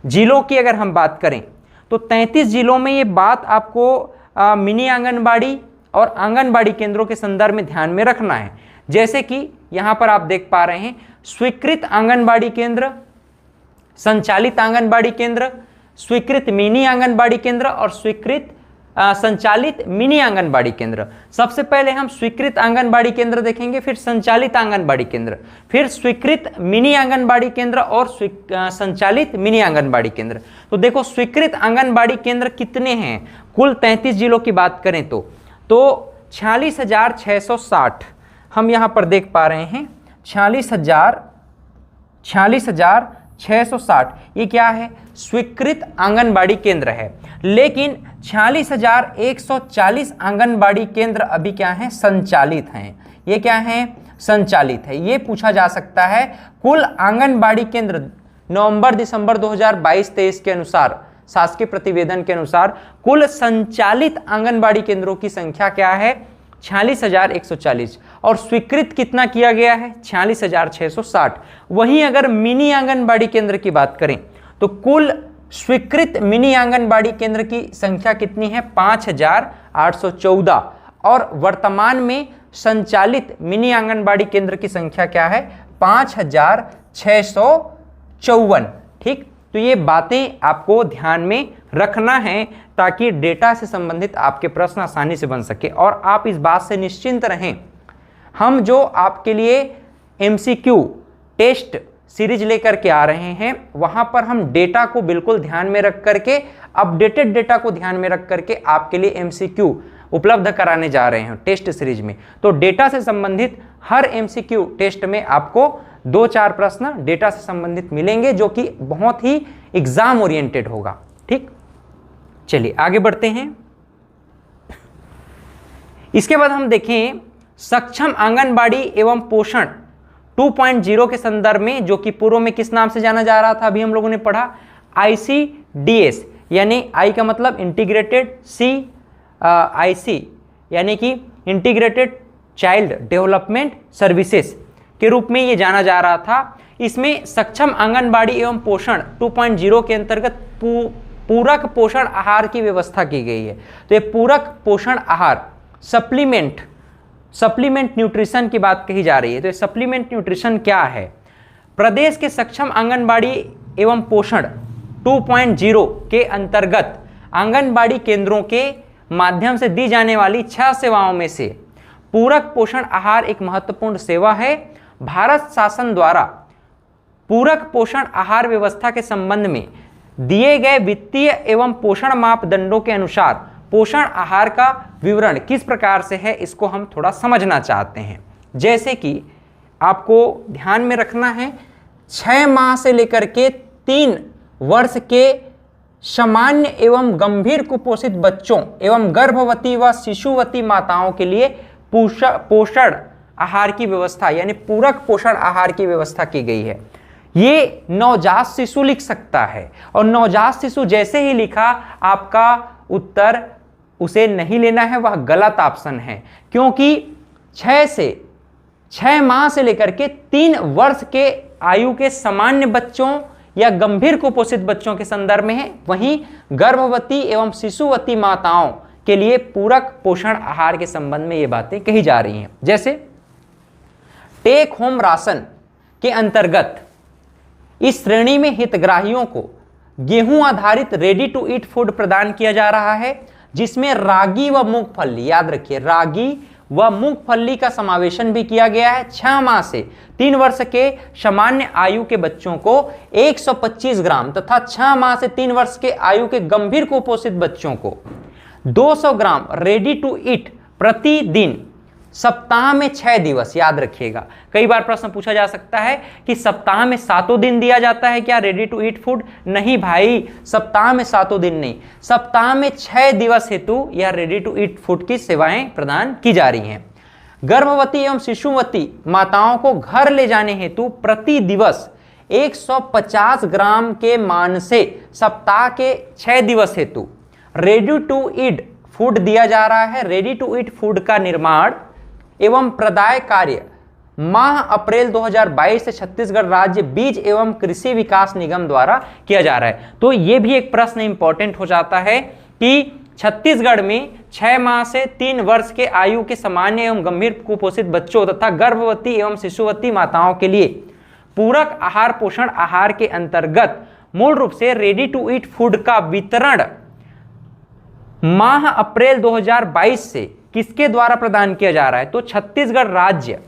जिलों की अगर हम बात करें तो 33 जिलों में ये बात आपको मिनी आंगनबाड़ी और आंगनबाड़ी केंद्रों के संदर्भ में ध्यान में रखना है। जैसे कि यहाँ पर आप देख पा रहे हैं, स्वीकृत आंगनबाड़ी केंद्र, संचालित आंगनबाड़ी केंद्र, स्वीकृत मिनी आंगनबाड़ी केंद्र और स्वीकृत संचालित मिनी आंगनबाड़ी केंद्र। सबसे पहले हम स्वीकृत आंगनबाड़ी केंद्र देखेंगे, फिर संचालित आंगनबाड़ी केंद्र, फिर स्वीकृत मिनी आंगनबाड़ी केंद्र और संचालित मिनी आंगनबाड़ी केंद्र। तो देखो स्वीकृत आंगनबाड़ी केंद्र कितने हैं, कुल 33 जिलों की बात करें तो 46,660 हम यहाँ पर देख पा रहे हैं। 46,660 ये क्या है, स्वीकृत आंगनबाड़ी केंद्र है। लेकिन 46,140 आंगनबाड़ी केंद्र अभी क्या हैं, संचालित हैं। ये क्या हैं, संचालित है। ये पूछा जा सकता है कुल आंगनबाड़ी केंद्र नवंबर दिसंबर 2022-23 के अनुसार शासकीय प्रतिवेदन के अनुसार कुल संचालित आंगनबाड़ी केंद्रों की संख्या क्या है? 46,140। और स्वीकृत कितना किया गया है? 46,660। वहीं अगर मिनी आंगनबाड़ी केंद्र की बात करें तो कुल स्वीकृत मिनी आंगनबाड़ी केंद्र की संख्या कितनी है? 5,814। और वर्तमान में संचालित मिनी आंगनबाड़ी केंद्र की संख्या क्या है? 5,654। ठीक, तो ये बातें आपको ध्यान में रखना है ताकि डेटा से संबंधित आपके प्रश्न आसानी से बन सके। और आप इस बात से निश्चिंत रहें, हम जो आपके लिए MCQ टेस्ट सीरीज लेकर के आ रहे हैं वहां पर हम डेटा को बिल्कुल ध्यान में रख करके, अपडेटेड डेटा को ध्यान में रख करके आपके लिए MCQ उपलब्ध कराने जा रहे हैं टेस्ट सीरीज में। तो डेटा से संबंधित हर MCQ टेस्ट में आपको 2-4 प्रश्न डेटा से संबंधित मिलेंगे जो कि बहुत ही एग्जाम ओरिएंटेड होगा। ठीक, चलिए आगे बढ़ते हैं। इसके बाद हम देखें सक्षम आंगनबाड़ी एवं पोषण 2.0 के संदर्भ में, जो कि पूर्व में किस नाम से जाना जा रहा था, अभी हम लोगों ने पढ़ा ICDS, यानी I का मतलब इंटीग्रेटेड, IC यानी कि इंटीग्रेटेड चाइल्ड डेवलपमेंट सर्विसेज के रूप में ये जाना जा रहा था। इसमें सक्षम आंगनबाड़ी एवं पोषण 2.0 के अंतर्गत पूरक पोषण आहार की व्यवस्था की गई है। तो ये पूरक पोषण आहार सप्लीमेंट न्यूट्रिशन की बात कही जा रही है। तो ये सप्लीमेंट न्यूट्रिशन क्या है? प्रदेश के सक्षम आंगनबाड़ी एवं पोषण 2.0 के अंतर्गत आंगनबाड़ी केंद्रों के माध्यम से दी जाने वाली 6 सेवाओं में से पूरक पोषण आहार एक महत्वपूर्ण सेवा है। भारत शासन द्वारा पूरक पोषण आहार व्यवस्था के संबंध में दिए गए वित्तीय एवं पोषण मापदंडों के अनुसार पोषण आहार का विवरण किस प्रकार से है, इसको हम थोड़ा समझना चाहते हैं। जैसे कि आपको ध्यान में रखना है, 6 माह से लेकर के 3 वर्ष के सामान्य एवं गंभीर कुपोषित बच्चों एवं गर्भवती व शिशुवती माताओं के लिए पोषण आहार की व्यवस्था यानी पूरक पोषण आहार की व्यवस्था की गई है। ये नवजात शिशु लिख सकता है, और नवजात शिशु जैसे ही लिखा आपका उत्तर उसे नहीं लेना है, वह गलत ऑप्शन है, क्योंकि 6 माह से लेकर के 3 वर्ष के आयु के सामान्य बच्चों या गंभीर कुपोषित बच्चों के संदर्भ में है। वहीं गर्भवती एवं शिशुवती माताओं के लिए पूरक पोषण आहार के संबंध में ये बातें कही जा रही हैं। जैसे टेक होम राशन के अंतर्गत इस श्रेणी में हितग्राहियों को गेहूं आधारित रेडी टू ईट फूड प्रदान किया जा रहा है, जिसमें रागी व मूंगफली, याद रखिए रागी व मूंगफली का समावेशन भी किया गया है। 6 माह से 3 वर्ष के सामान्य आयु के बच्चों को 125 ग्राम तथा 6 माह से 3 वर्ष के आयु के गंभीर कुपोषित बच्चों को 200 ग्राम रेडी टू ईट प्रतिदिन सप्ताह में 6 दिवस, याद रखिएगा। कई बार प्रश्न पूछा जा सकता है कि सप्ताह में 7 दिन दिया जाता है क्या रेडी टू ईट फूड? नहीं भाई, सप्ताह में 7 दिन नहीं, सप्ताह में 6 दिवस हेतु यह रेडी टू ईट फूड की सेवाएं प्रदान की जा रही हैं। गर्भवती एवं शिशुवती माताओं को घर ले जाने हेतु प्रति दिवस 150 ग्राम के मान से सप्ताह के 6 दिवस हेतु रेडी टू ईट फूड दिया जा रहा है। रेडी टू ईट फूड का निर्माण एवं प्रदाय कार्य माह अप्रैल 2022 से छत्तीसगढ़ राज्य बीज एवं कृषि विकास निगम द्वारा किया जा रहा है। तो ये भी एक प्रश्न इंपॉर्टेंट हो जाता है कि छत्तीसगढ़ में 6 माह से 3 वर्ष के आयु के सामान्य एवं गंभीर कुपोषित बच्चों तथा गर्भवती एवं शिशुवती माताओं के लिए पूरक आहार पोषण आहार के अंतर्गत मूल रूप से रेडी टू ईट फूड का वितरण माह अप्रैल 2022 से किसके द्वारा प्रदान किया जा रहा है? तो छत्तीसगढ़ राज्य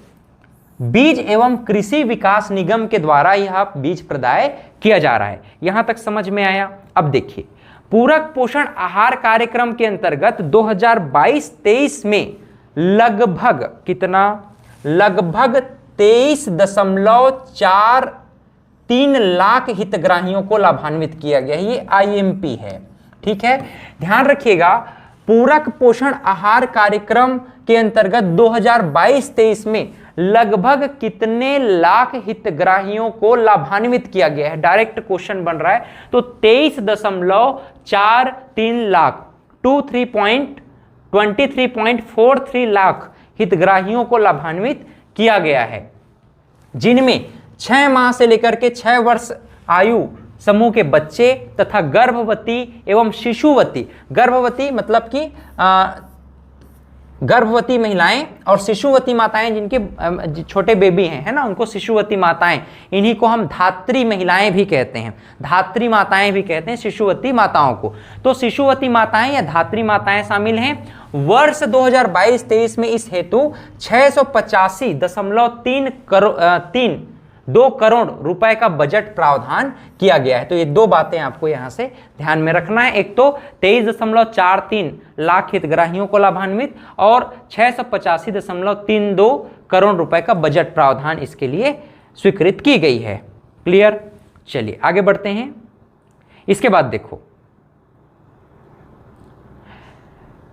बीज एवं कृषि विकास निगम के द्वारा यह बीज प्रदाय किया जा रहा है। यहां तक समझ में आया? अब देखिए, पूरक पोषण आहार कार्यक्रम के अंतर्गत 2022-23 में लगभग कितना? लगभग 23.43 लाख हितग्राहियों को लाभान्वित किया गया। ये IMP है, ठीक है, ध्यान रखिएगा। पूरक पोषण आहार कार्यक्रम के अंतर्गत 2022-23 में लगभग कितने लाख हितग्राहियों को लाभान्वित किया गया है? डायरेक्ट क्वेश्चन बन रहा है। तो 23.43 लाख 23.43 लाख हितग्राहियों को लाभान्वित किया गया है, जिनमें 6 माह से लेकर के 6 वर्ष आयु समूह के बच्चे तथा गर्भवती एवं शिशुवती, गर्भवती मतलब कि गर्भवती महिलाएं और शिशुवती माताएं जिनके छोटे बेबी हैं, है ना, उनको शिशुवती माताएं, इन्हीं को हम धात्री महिलाएं भी कहते हैं, धात्री माताएं भी कहते हैं शिशुवती माताओं को। तो शिशुवती माताएं या धात्री माताएं शामिल हैं। वर्ष 2022-23 में इस हेतु 685.32 करोड़ रुपए का बजट प्रावधान किया गया है। तो ये दो बातें आपको यहां से ध्यान में रखना है। एक तो 23.43 लाख हितग्राहियों को लाभान्वित और 685.32 करोड़ रुपए का बजट प्रावधान इसके लिए स्वीकृत की गई है। क्लियर? चलिए आगे बढ़ते हैं। इसके बाद देखो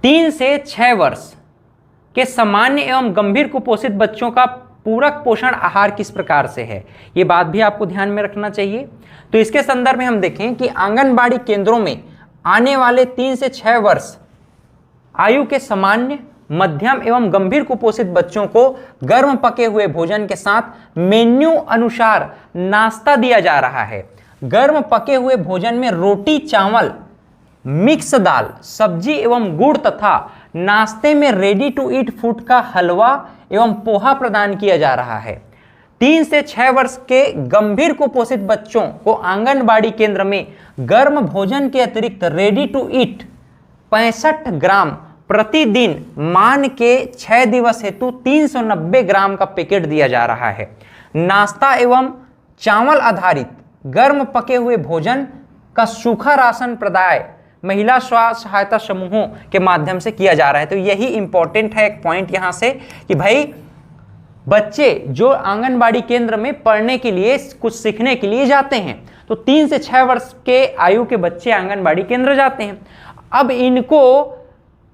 3 से 6 वर्ष के सामान्य एवं गंभीर कुपोषित बच्चों का पूरक पोषण आहार किस प्रकार से है, ये बात भी आपको ध्यान में रखना चाहिए। तो इसके संदर्भ में हम देखें कि आंगनबाड़ी केंद्रों में आने वाले 3 से 6 वर्ष आयु के सामान्य, मध्यम एवं गंभीर कुपोषित बच्चों को गर्म पके हुए भोजन के साथ मेन्यू अनुसार नाश्ता दिया जा रहा है। गर्म पके हुए भोजन में रोटी, चावल, मिक्स दाल, सब्जी एवं गुड़ तथा नाश्ते में रेडी टू ईट फूड का हलवा एवं पोहा प्रदान किया जा रहा है। 3 से 6 वर्ष के गंभीर कुपोषित बच्चों को आंगनबाड़ी केंद्र में गर्म भोजन के अतिरिक्त रेडी टू ईट 65 ग्राम प्रतिदिन मान के 6 दिवस हेतु 390 ग्राम का पैकेट दिया जा रहा है। नाश्ता एवं चावल आधारित गर्म पके हुए भोजन का सूखा राशन प्रदाय महिला स्व सहायता समूहों के माध्यम से किया जा रहा है। तो यही इंपॉर्टेंट है एक पॉइंट यहां से कि भाई बच्चे जो आंगनबाड़ी केंद्र में पढ़ने के लिए, कुछ सीखने के लिए जाते हैं, तो 3 से 6 वर्ष के आयु के बच्चे आंगनबाड़ी केंद्र जाते हैं। अब इनको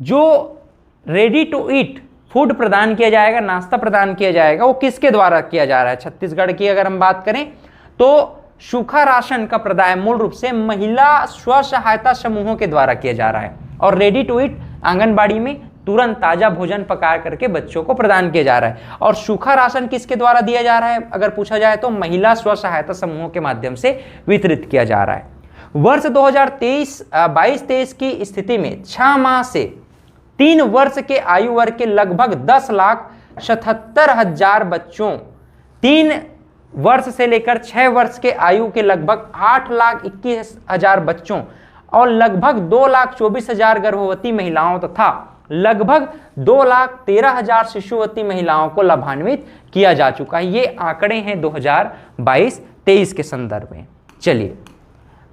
जो रेडी टू ईट फूड प्रदान किया जाएगा, नाश्ता प्रदान किया जाएगा, वो किसके द्वारा किया जा रहा है? छत्तीसगढ़ की अगर हम बात करें तो सूखा राशन का प्रदाय मूल रूप से महिला स्व सहायता समूहों के द्वारा किया जा रहा है और रेडी टू ईट आंगनबाड़ी में तुरंत ताजा भोजन पका करके बच्चों को प्रदान किया जा रहा है। और सूखा राशन किसके द्वारा दिया जा रहा है अगर पूछा जाए तो महिला स्व सहायता समूहों के माध्यम से वितरित किया जा रहा है। वर्ष 2022-23 की स्थिति में 6 माह से 3 वर्ष के आयु वर्ग के लगभग 10,77,000 बच्चों, 3 वर्ष से लेकर 6 वर्ष के आयु के लगभग 8,21,000 बच्चों और लगभग 2,24,000 गर्भवती महिलाओं तथा लगभग 2,13,000 शिशुवती महिलाओं को लाभान्वित किया जा चुका है। ये आंकड़े हैं 2022-23 के संदर्भ में। चलिए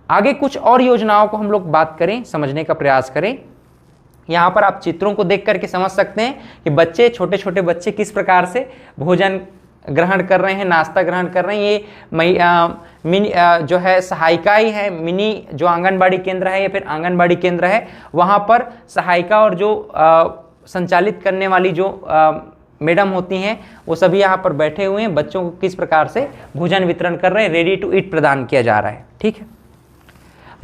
आगे कुछ और योजनाओं को हम लोग बात करें, समझने का प्रयास करें। यहाँ पर आप चित्रों को देख करके समझ सकते हैं कि बच्चे, छोटे छोटे बच्चे किस प्रकार से भोजन ग्रहण कर रहे हैं, नाश्ता ग्रहण कर रहे हैं। ये मिनी जो है सहायिकाएं है, मिनी जो आंगनबाड़ी केंद्र है या फिर आंगनबाड़ी केंद्र है, वहाँ पर सहायिका और जो संचालित करने वाली जो मैडम होती हैं वो सभी यहाँ पर बैठे हुए हैं, बच्चों को किस प्रकार से भोजन वितरण कर रहे हैं, रेडी टू ईट प्रदान किया जा रहा है। ठीक है।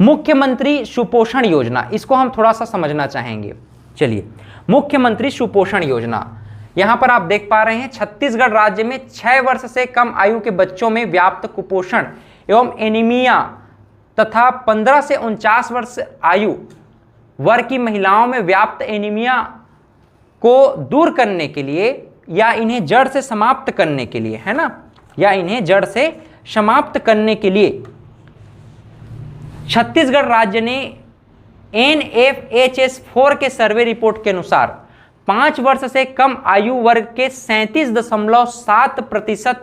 मुख्यमंत्री सुपोषण योजना, इसको हम थोड़ा सा समझना चाहेंगे। चलिए, मुख्यमंत्री सुपोषण योजना, यहां पर आप देख पा रहे हैं छत्तीसगढ़ राज्य में 6 वर्ष से कम आयु के बच्चों में व्याप्त कुपोषण एवं एनीमिया तथा 15 से 49 वर्ष आयु वर्ग की महिलाओं में व्याप्त एनीमिया को दूर करने के लिए या इन्हें जड़ से समाप्त करने के लिए, है ना, या इन्हें जड़ से समाप्त करने के लिए छत्तीसगढ़ राज्य ने NFHS4 के सर्वे रिपोर्ट के अनुसार 5 वर्ष से कम आयु वर्ग के 37.7%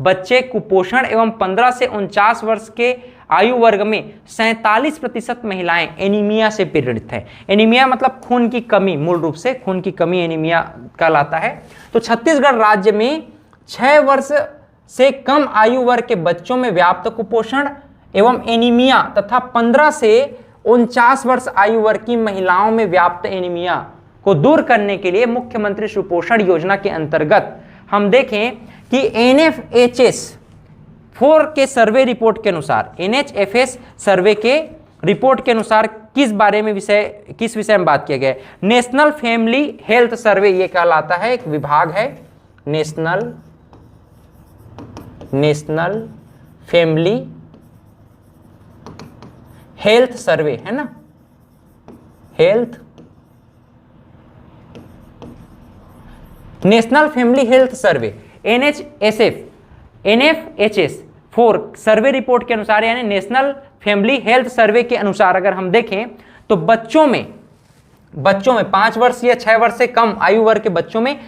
बच्चे कुपोषण एवं 15 से 49 वर्ष के आयु वर्ग में 47% महिलाएं एनीमिया से पीड़ित है। एनीमिया मतलब खून की कमी, मूल रूप से खून की कमी एनीमिया कहलाता है। तो छत्तीसगढ़ राज्य में 6 वर्ष से कम आयु वर्ग के बच्चों में व्याप्त कुपोषण एवं एनीमिया तथा 15 से 49 वर्ष आयु वर्ग की महिलाओं में व्याप्त एनीमिया को दूर करने के लिए मुख्यमंत्री सुपोषण योजना के अंतर्गत हम देखें कि NFHS 4 के सर्वे रिपोर्ट के अनुसार, NHFS सर्वे के रिपोर्ट के अनुसार किस विषय में बात किया गया है? नेशनल फैमिली हेल्थ सर्वे ये कहलाता है, एक विभाग है नेशनल फैमिली हेल्थ सर्वे, है ना, health national family health survey NFHS 4 survey report के अनुसार, यानी नेशनल फैमिली हेल्थ सर्वे के अनुसार अगर हम देखें तो बच्चों में 5 वर्ष या 6 वर्ष से कम आयु वर्ग के बच्चों में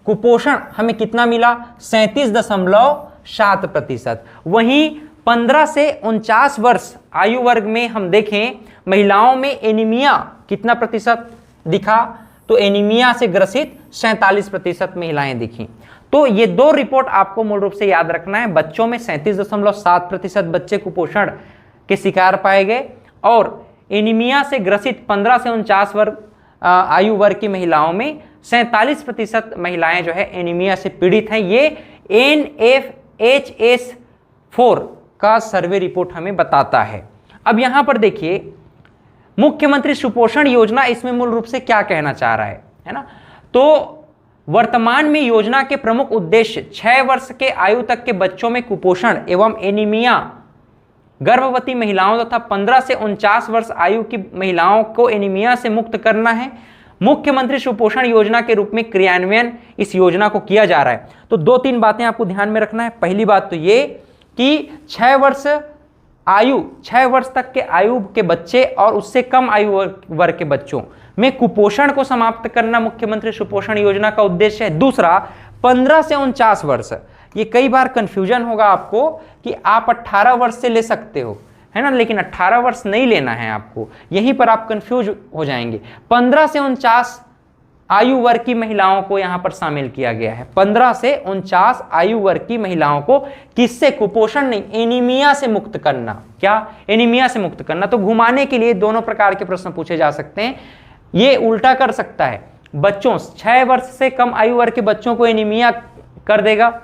कुपोषण हमें कितना मिला? 37.7%। वहीं 15 से 49 वर्ष आयु वर्ग में हम देखें महिलाओं में एनीमिया कितना प्रतिशत दिखा? तो एनीमिया से ग्रसित 47% महिलाएं दिखी। तो ये 2 रिपोर्ट आपको मूल रूप से याद रखना है। बच्चों में 37.7% बच्चे कुपोषण के शिकार पाए गए और एनीमिया से ग्रसित 15 से 49 वर्ग आयु वर्ग की महिलाओं में 47% महिलाएं जो है एनीमिया से पीड़ित हैं। ये NFHS 4 का सर्वे रिपोर्ट हमें बताता है। अब यहां पर देखिए मुख्यमंत्री सुपोषण योजना इसमें मूल रूप से क्या कहना चाह रहा है ना? तो वर्तमान में योजना के प्रमुख उद्देश्य 6 वर्ष के आयु तक के बच्चों में कुपोषण एवं एनीमिया, गर्भवती महिलाओं तथा 15 से 49 वर्ष आयु की महिलाओं को एनीमिया से मुक्त करना है। मुख्यमंत्री सुपोषण योजना के रूप में क्रियान्वयन इस योजना को किया जा रहा है। तो 2-3 बातें आपको ध्यान में रखना है। पहली बात तो ये कि 6 वर्ष तक के आयु के बच्चे और उससे कम आयु वर्ग के बच्चों में कुपोषण को समाप्त करना मुख्यमंत्री सुपोषण योजना का उद्देश्य है। दूसरा, 15 से 49 वर्ष, ये कई बार कंफ्यूजन होगा आपको कि आप 18 वर्ष से ले सकते हो, है ना, लेकिन 18 वर्ष नहीं लेना है आपको, यहीं पर आप कंफ्यूज हो जाएंगे। 15 से 49 आयु वर्ग की महिलाओं को यहां पर शामिल किया गया है। 15 से 49 आयु वर्ग की महिलाओं को किससे? कुपोषण नहीं, एनीमिया से मुक्त करना। क्या? एनीमिया से मुक्त करना। तो घुमाने के लिए दोनों प्रकार के प्रश्न पूछे जा सकते हैं। ये उल्टा कर सकता है, बच्चों 6 वर्ष से कम आयु वर्ग के बच्चों को एनीमिया कर देगा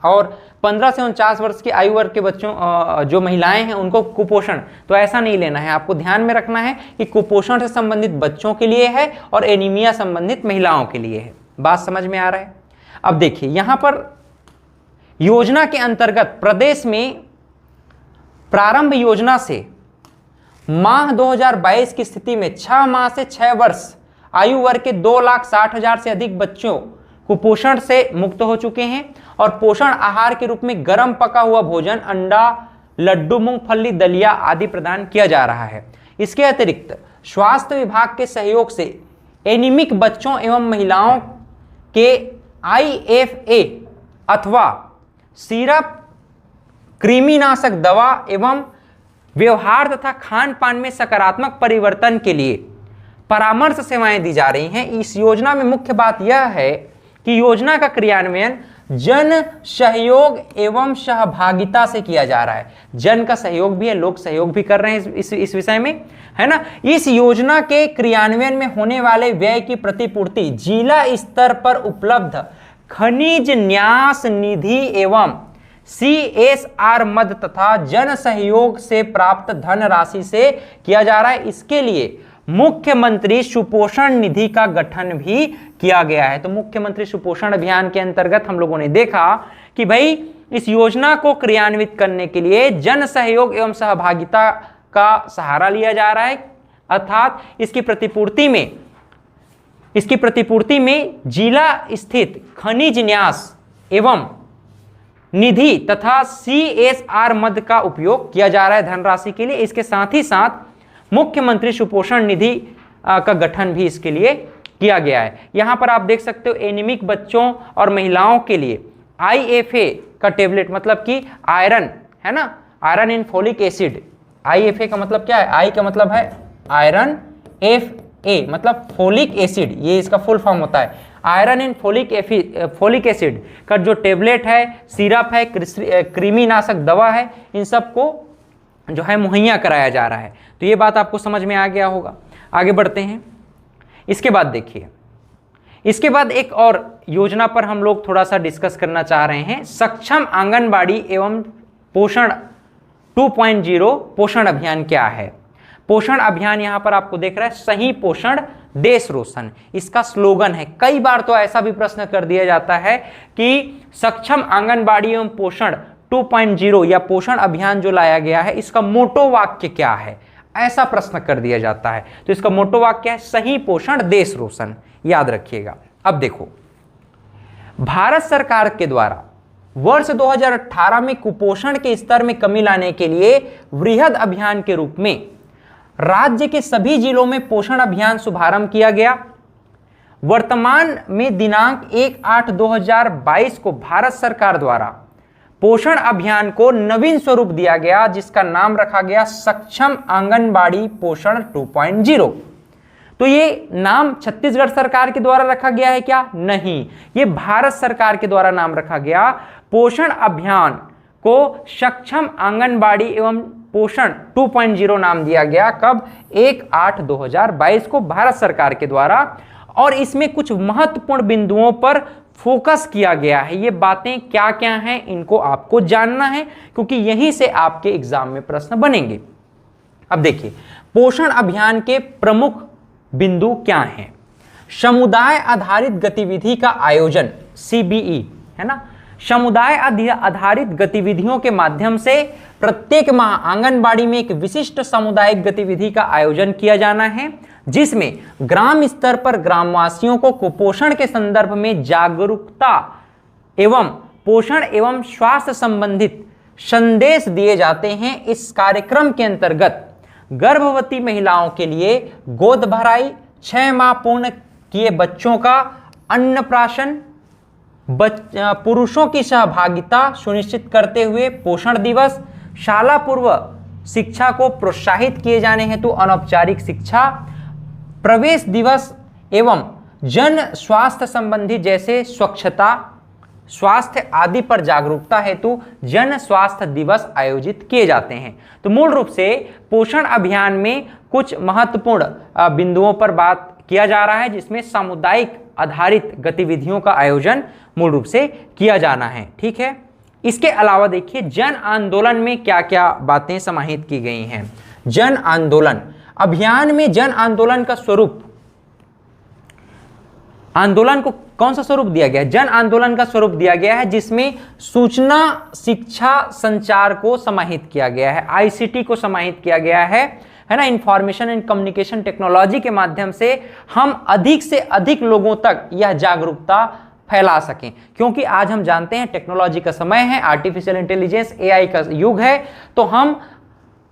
और 15 से 49 वर्ष की आयु वर्ग के बच्चों जो महिलाएं हैं उनको कुपोषण। तो ऐसा नहीं लेना है, आपको ध्यान में रखना है कि कुपोषण से संबंधित बच्चों के लिए है और एनीमिया संबंधित महिलाओं के लिए है। बात समझ में आ रहा है? अब देखिए यहां पर योजना के अंतर्गत प्रदेश में प्रारंभ योजना से माह 2022 की स्थिति में 6 माह से 6 वर्ष आयु वर्ग के 2,60,000 से अधिक बच्चों कुपोषण से मुक्त हो चुके हैं और पोषण आहार के रूप में गर्म पका हुआ भोजन, अंडा, लड्डू, मूंगफली, दलिया आदि प्रदान किया जा रहा है। इसके अतिरिक्त स्वास्थ्य विभाग के सहयोग से एनीमिक बच्चों एवं महिलाओं के IFA अथवा सिरप, कृमिनाशक दवा एवं व्यवहार तथा खान पान में सकारात्मक परिवर्तन के लिए परामर्श सेवाएं दी जा रही हैं। इस योजना में मुख्य बात यह है कि योजना का क्रियान्वयन जन सहयोग एवं सहभागिता से किया जा रहा है। जन का सहयोग भी है, लोग सहयोग भी कर रहे हैं इस विषय में, है ना। इस योजना के क्रियान्वयन में होने वाले व्यय की प्रतिपूर्ति जिला स्तर पर उपलब्ध खनिज न्यास निधि एवं CSR मद तथा जन सहयोग से प्राप्त धनराशि से किया जा रहा है। इसके लिए मुख्यमंत्री सुपोषण निधि का गठन भी किया गया है। तो मुख्यमंत्री सुपोषण अभियान के अंतर्गत हम लोगों ने देखा कि भाई इस योजना को क्रियान्वित करने के लिए जन सहयोग एवं सहभागिता का सहारा लिया जा रहा है, अर्थात इसकी प्रतिपूर्ति में जिला स्थित खनिज न्यास एवं निधि तथा CSR मद का उपयोग किया जा रहा है धनराशि के लिए। इसके साथ ही साथ मुख्यमंत्री सुपोषण निधि का गठन भी इसके लिए किया गया है। यहां पर आप देख सकते हो एनीमिक बच्चों और महिलाओं के लिए IFA का टेबलेट, मतलब कि आयरन, है ना, iron in folic acid. IFA का मतलब क्या है? I का मतलब है आयरन, FA मतलब फोलिक एसिड, ये इसका फुल फॉर्म होता है। आयरन इन फोलिक एसिड का जो टेबलेट है, सिरप है, कृमिनाशक दवा है, इन सबको जो है मुहैया कराया जा रहा है। तो ये बात आपको समझ में आ गया होगा। आगे बढ़ते हैं। इसके बाद देखिए इसके बाद एक और योजना पर हम लोग थोड़ा सा डिस्कस करना चाह रहे हैं, सक्षम आंगनबाड़ी एवं पोषण 2.0 पोषण अभियान क्या है। पोषण अभियान यहां पर आपको देख रहा है, सही पोषण देश रोशन इसका स्लोगन है। कई बार तो ऐसा भी प्रश्न कर दिया जाता है कि सक्षम आंगनबाड़ी एवं पोषण 2.0 या पोषण अभियान जो लाया गया है इसका मोटो वाक्य क्या है, ऐसा प्रश्न कर दिया जाता है। तो इसका मोटो वाक्य है सही पोषण देश रोशन, याद रखिएगा। अब देखो, भारत सरकार के द्वारा वर्ष 2018 में कुपोषण के स्तर में कमी लाने के लिए वृहद अभियान के रूप में राज्य के सभी जिलों में पोषण अभियान शुभारंभ किया गया। वर्तमान में दिनांक 1/8/2022 को भारत सरकार द्वारा पोषण अभियान को नवीन स्वरूप दिया गया, जिसका नाम रखा गया सक्षम आंगनबाड़ी पोषण 2.0। तो ये नाम छत्तीसगढ़ सरकार के द्वारा रखा गया है क्या? नहीं, ये भारत सरकार के द्वारा नाम रखा गया। पोषण अभियान को सक्षम आंगनबाड़ी एवं पोषण 2.0 नाम दिया गया। कब? 1/8/2022 को भारत सरकार के द्वारा। और इसमें कुछ महत्वपूर्ण बिंदुओं पर फोकस किया गया है। ये बातें क्या क्या हैं इनको आपको जानना है, क्योंकि यहीं से आपके एग्जाम में प्रश्न बनेंगे। अब देखिए, पोषण अभियान के प्रमुख बिंदु क्या हैं? समुदाय आधारित गतिविधि का आयोजन, CBE है ना। समुदाय आधारित गतिविधियों के माध्यम से प्रत्येक माह आंगनबाड़ी में एक विशिष्ट सामुदायिक गतिविधि का आयोजन किया जाना है, जिसमें ग्राम स्तर पर ग्रामवासियों को कुपोषण के संदर्भ में जागरूकता एवं पोषण एवं स्वास्थ्य संबंधित संदेश दिए जाते हैं। इस कार्यक्रम के अंतर्गत गर्भवती महिलाओं के लिए गोद भराई, 6 माह पूर्ण किए बच्चों का अन्नप्राशन, पुरुषों की सहभागिता सुनिश्चित करते हुए पोषण दिवस, शाला पूर्व शिक्षा को प्रोत्साहित किए जाने हेतु अनौपचारिक शिक्षा, प्रवेश दिवस एवं जन स्वास्थ्य संबंधी जैसे स्वच्छता, स्वास्थ्य आदि पर जागरूकता हेतु जन स्वास्थ्य दिवस आयोजित किए जाते हैं। तो मूल रूप से पोषण अभियान में कुछ महत्वपूर्ण बिंदुओं पर बात किया जा रहा है, जिसमें सामुदायिक आधारित गतिविधियों का आयोजन मूल रूप से किया जाना है। ठीक है, इसके अलावा देखिए जन आंदोलन में क्या क्या बातें समाहित की गई हैं। जन आंदोलन अभियान में जन आंदोलन का स्वरूप, आंदोलन को कौन सा स्वरूप दिया गया है? जन आंदोलन का स्वरूप दिया गया है, जिसमें सूचना, शिक्षा, संचार को समाहित किया गया है, ICT को समाहित किया गया है ना। इंफॉर्मेशन एंड कम्युनिकेशन टेक्नोलॉजी के माध्यम से हम अधिक से अधिक लोगों तक यह जागरूकता फैला सकें, क्योंकि आज हम जानते हैं टेक्नोलॉजी का समय है, आर्टिफिशियल इंटेलिजेंस AI का युग है। तो हम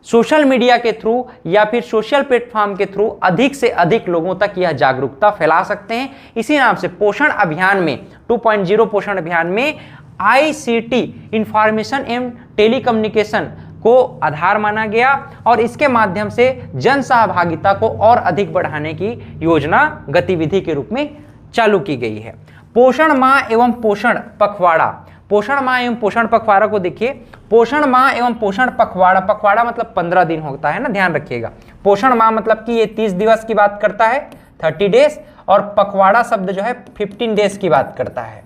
सोशल मीडिया के थ्रू या फिर सोशल प्लेटफॉर्म के थ्रू अधिक से अधिक लोगों तक यह जागरूकता फैला सकते हैं। इसी नाम से पोषण अभियान में 2.0 पोषण अभियान में ICT इंफॉर्मेशन एवं टेलीकम्युनिकेशन को आधार माना गया, और इसके माध्यम से जन सहभागिता को और अधिक बढ़ाने की योजना गतिविधि के रूप में चालू की गई है। पोषण माह एवं पोषण पखवाड़ा, पोषण माह एवं पोषण पखवाड़ा को देखिए। पोषण माह एवं पोषण पखवाड़ा, पखवाड़ा मतलब 15 दिन होता है ना, ध्यान रखिएगा। पोषण माह मतलब कि ये 30 दिवस की बात करता है, 30 डेज, और पखवाड़ा शब्द जो है 15 डेज की बात करता है।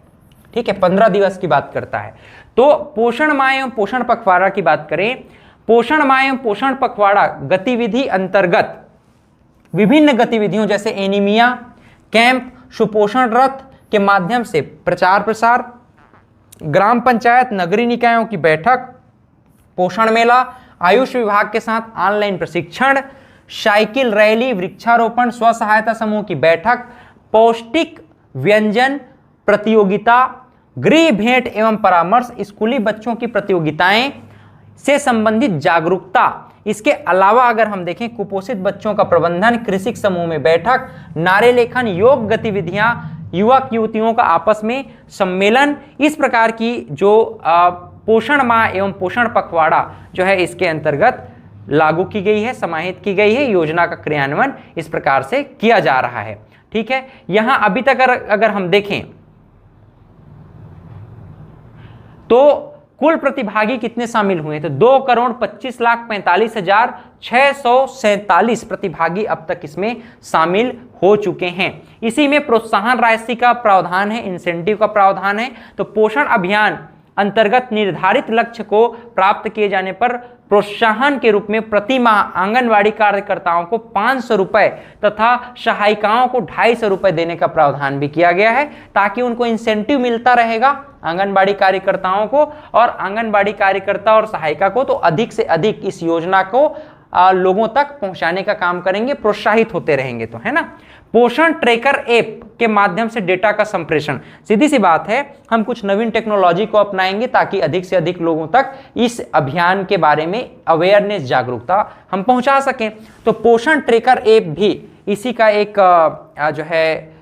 ठीक है, 15 दिवस की बात करता है। तो पोषण माह एवं पोषण पखवाड़ा की बात करें, पोषण माह एवं पोषण पखवाड़ा गतिविधि अंतर्गत विभिन्न गतिविधियों जैसे एनीमिया कैंप, सुपोषण रथ के माध्यम से प्रचार प्रसार, ग्राम पंचायत नगरीय निकायों की बैठक, पोषण मेला, आयुष विभाग के साथ ऑनलाइन प्रशिक्षण, साइकिल रैली, वृक्षारोपण, स्व सहायता समूह की बैठक, पौष्टिक व्यंजन प्रतियोगिता, गृह भेंट एवं परामर्श, स्कूली बच्चों की प्रतियोगिताएं से संबंधित जागरूकता। इसके अलावा अगर हम देखें कुपोषित बच्चों का प्रबंधन, कृषि समूह में बैठक, नारे लेखन, योग गतिविधियां, युवक युवतियों का आपस में सम्मेलन, इस प्रकार की जो पोषण माह एवं पोषण पखवाड़ा जो है इसके अंतर्गत लागू की गई है, समाहित की गई है। योजना का क्रियान्वयन इस प्रकार से किया जा रहा है। ठीक है, यहां अभी तक अगर हम देखें तो कुल प्रतिभागी कितने शामिल हुए? तो 2,25,45,647 प्रतिभागी अब तक इसमें शामिल हो चुके हैं। इसी में प्रोत्साहन राशि का प्रावधान है, इंसेंटिव का प्रावधान है। तो पोषण अभियान अंतर्गत निर्धारित लक्ष्य को प्राप्त किए जाने पर प्रोत्साहन के रूप में प्रति माह आंगनवाड़ी कार्यकर्ताओं को 500 रुपए तथा सहायिकाओं को 250 रुपए देने का प्रावधान भी किया गया है, ताकि उनको इंसेंटिव मिलता रहेगा आंगनबाड़ी कार्यकर्ताओं को, और आंगनबाड़ी कार्यकर्ता और सहायिका को तो अधिक से अधिक इस योजना को लोगों तक पहुंचाने का काम करेंगे, प्रोत्साहित होते रहेंगे। तो है ना, पोषण ट्रैकर ऐप के माध्यम से डेटा का संप्रेषण, सीधी सी बात है, हम कुछ नवीन टेक्नोलॉजी को अपनाएंगे ताकि अधिक से अधिक लोगों तक इस अभियान के बारे में अवेयरनेस, जागरूकता हम पहुंचा सकें। तो पोषण ट्रैकर ऐप भी इसी का एक जो है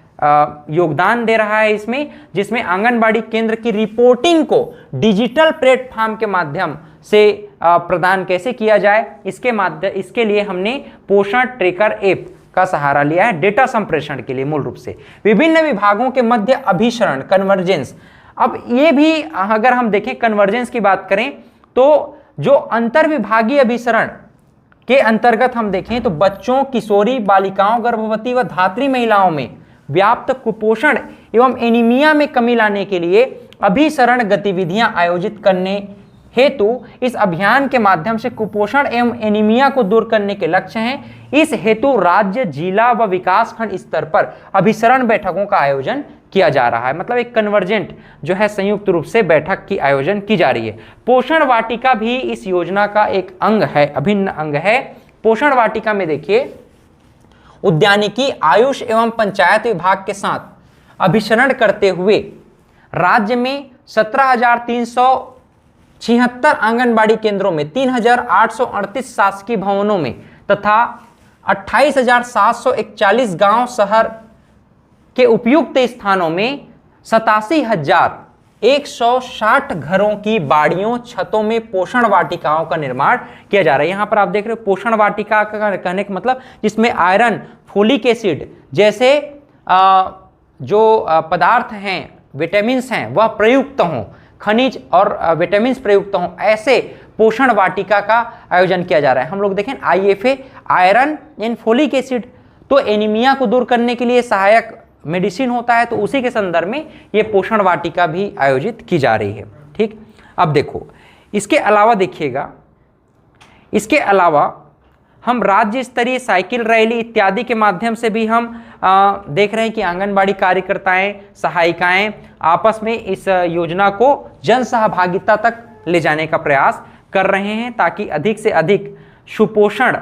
योगदान दे रहा है इसमें, जिसमें आंगनबाड़ी केंद्र की रिपोर्टिंग को डिजिटल प्लेटफॉर्म के माध्यम से प्रदान कैसे किया जाए, इसके लिए हमने पोषण ट्रैकर ऐप का सहारा लिया है डेटा संप्रेषण के लिए। मूल रूप से विभिन्न विभागों के मध्य अभिसरण, कन्वर्जेंस। अब ये भी अगर हम देखें, कन्वर्जेंस की बात करें तो जो अंतर विभागीय अभिसरण के अंतर्गत हम देखें तो बच्चों, किशोरी बालिकाओं, गर्भवती व धात्री महिलाओं में व्याप्त कुपोषण एवं एनीमिया में कमी लाने के लिए अभिसरण गतिविधियां आयोजित करने हेतु इस अभियान के माध्यम से कुपोषण एवं एनीमिया को दूर करने के लक्ष्य हैं। इस हेतु राज्य, जिला व विकासखंड स्तर पर अभिसरण बैठकों का आयोजन किया जा रहा है। मतलब एक कन्वर्जेंट जो है संयुक्त रूप से बैठक की आयोजन की जा रही है। पोषण वाटिका भी इस योजना का एक अंग है, अभिन्न अंग है। पोषण वाटिका में देखिए, उद्यानिकी, आयुष एवं पंचायत विभाग के साथ अभिसरण करते हुए राज्य में 17,376 आंगनबाड़ी केंद्रों में, 3,838 शासकीय भवनों में तथा 28,741 गांव शहर के उपयुक्त स्थानों में 87,160 घरों की बाड़ियों, छतों में पोषण वाटिकाओं का निर्माण किया जा रहा है। यहां पर आप देख रहे हो पोषण वाटिका का कहने का मतलब जिसमें आयरन, फोलिक एसिड जैसे जो पदार्थ हैं, विटामिन्स हैं, वह प्रयुक्त हों, खनिज और विटामिन्स प्रयुक्त हों, ऐसे पोषण वाटिका का आयोजन किया जा रहा है। हम लोग देखें IFA, iron and folic acid, तो एनीमिया को दूर करने के लिए सहायक मेडिसिन होता है, तो उसी के संदर्भ में ये पोषण वाटिका भी आयोजित की जा रही है। ठीक, अब देखो इसके अलावा देखिएगा, इसके अलावा हम राज्य स्तरीय साइकिल रैली इत्यादि के माध्यम से भी हम देख रहे हैं कि आंगनबाड़ी कार्यकर्ताएं, सहायिकाएं आपस में इस योजना को जन सहभागिता तक ले जाने का प्रयास कर रहे हैं, ताकि अधिक से अधिक सुपोषण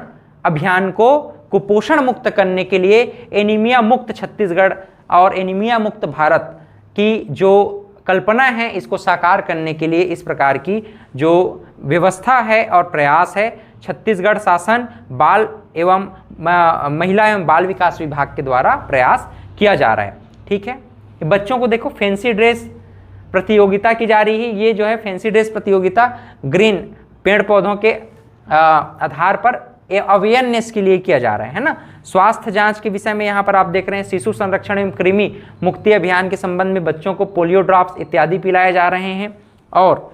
अभियान को कुपोषण मुक्त करने के लिए एनीमिया मुक्त छत्तीसगढ़ और एनीमिया मुक्त भारत की जो कल्पना है, इसको साकार करने के लिए इस प्रकार की जो व्यवस्था है और प्रयास है, छत्तीसगढ़ शासन बाल एवं महिला एवं बाल विकास विभाग के द्वारा प्रयास किया जा रहा है। ठीक है, बच्चों को देखो फैंसी ड्रेस प्रतियोगिता की जा रही है। ये जो है फैंसी ड्रेस प्रतियोगिता ग्रीन पेड़ पौधों के आधार पर अवेयरनेस के लिए किया जा रहा है ना। स्वास्थ्य जांच के विषय में यहाँ पर आप देख रहे हैं शिशु संरक्षण एवं कृमि मुक्ति अभियान के संबंध में बच्चों को पोलियो ड्रॉप्स इत्यादि पिलाए जा रहे हैं, और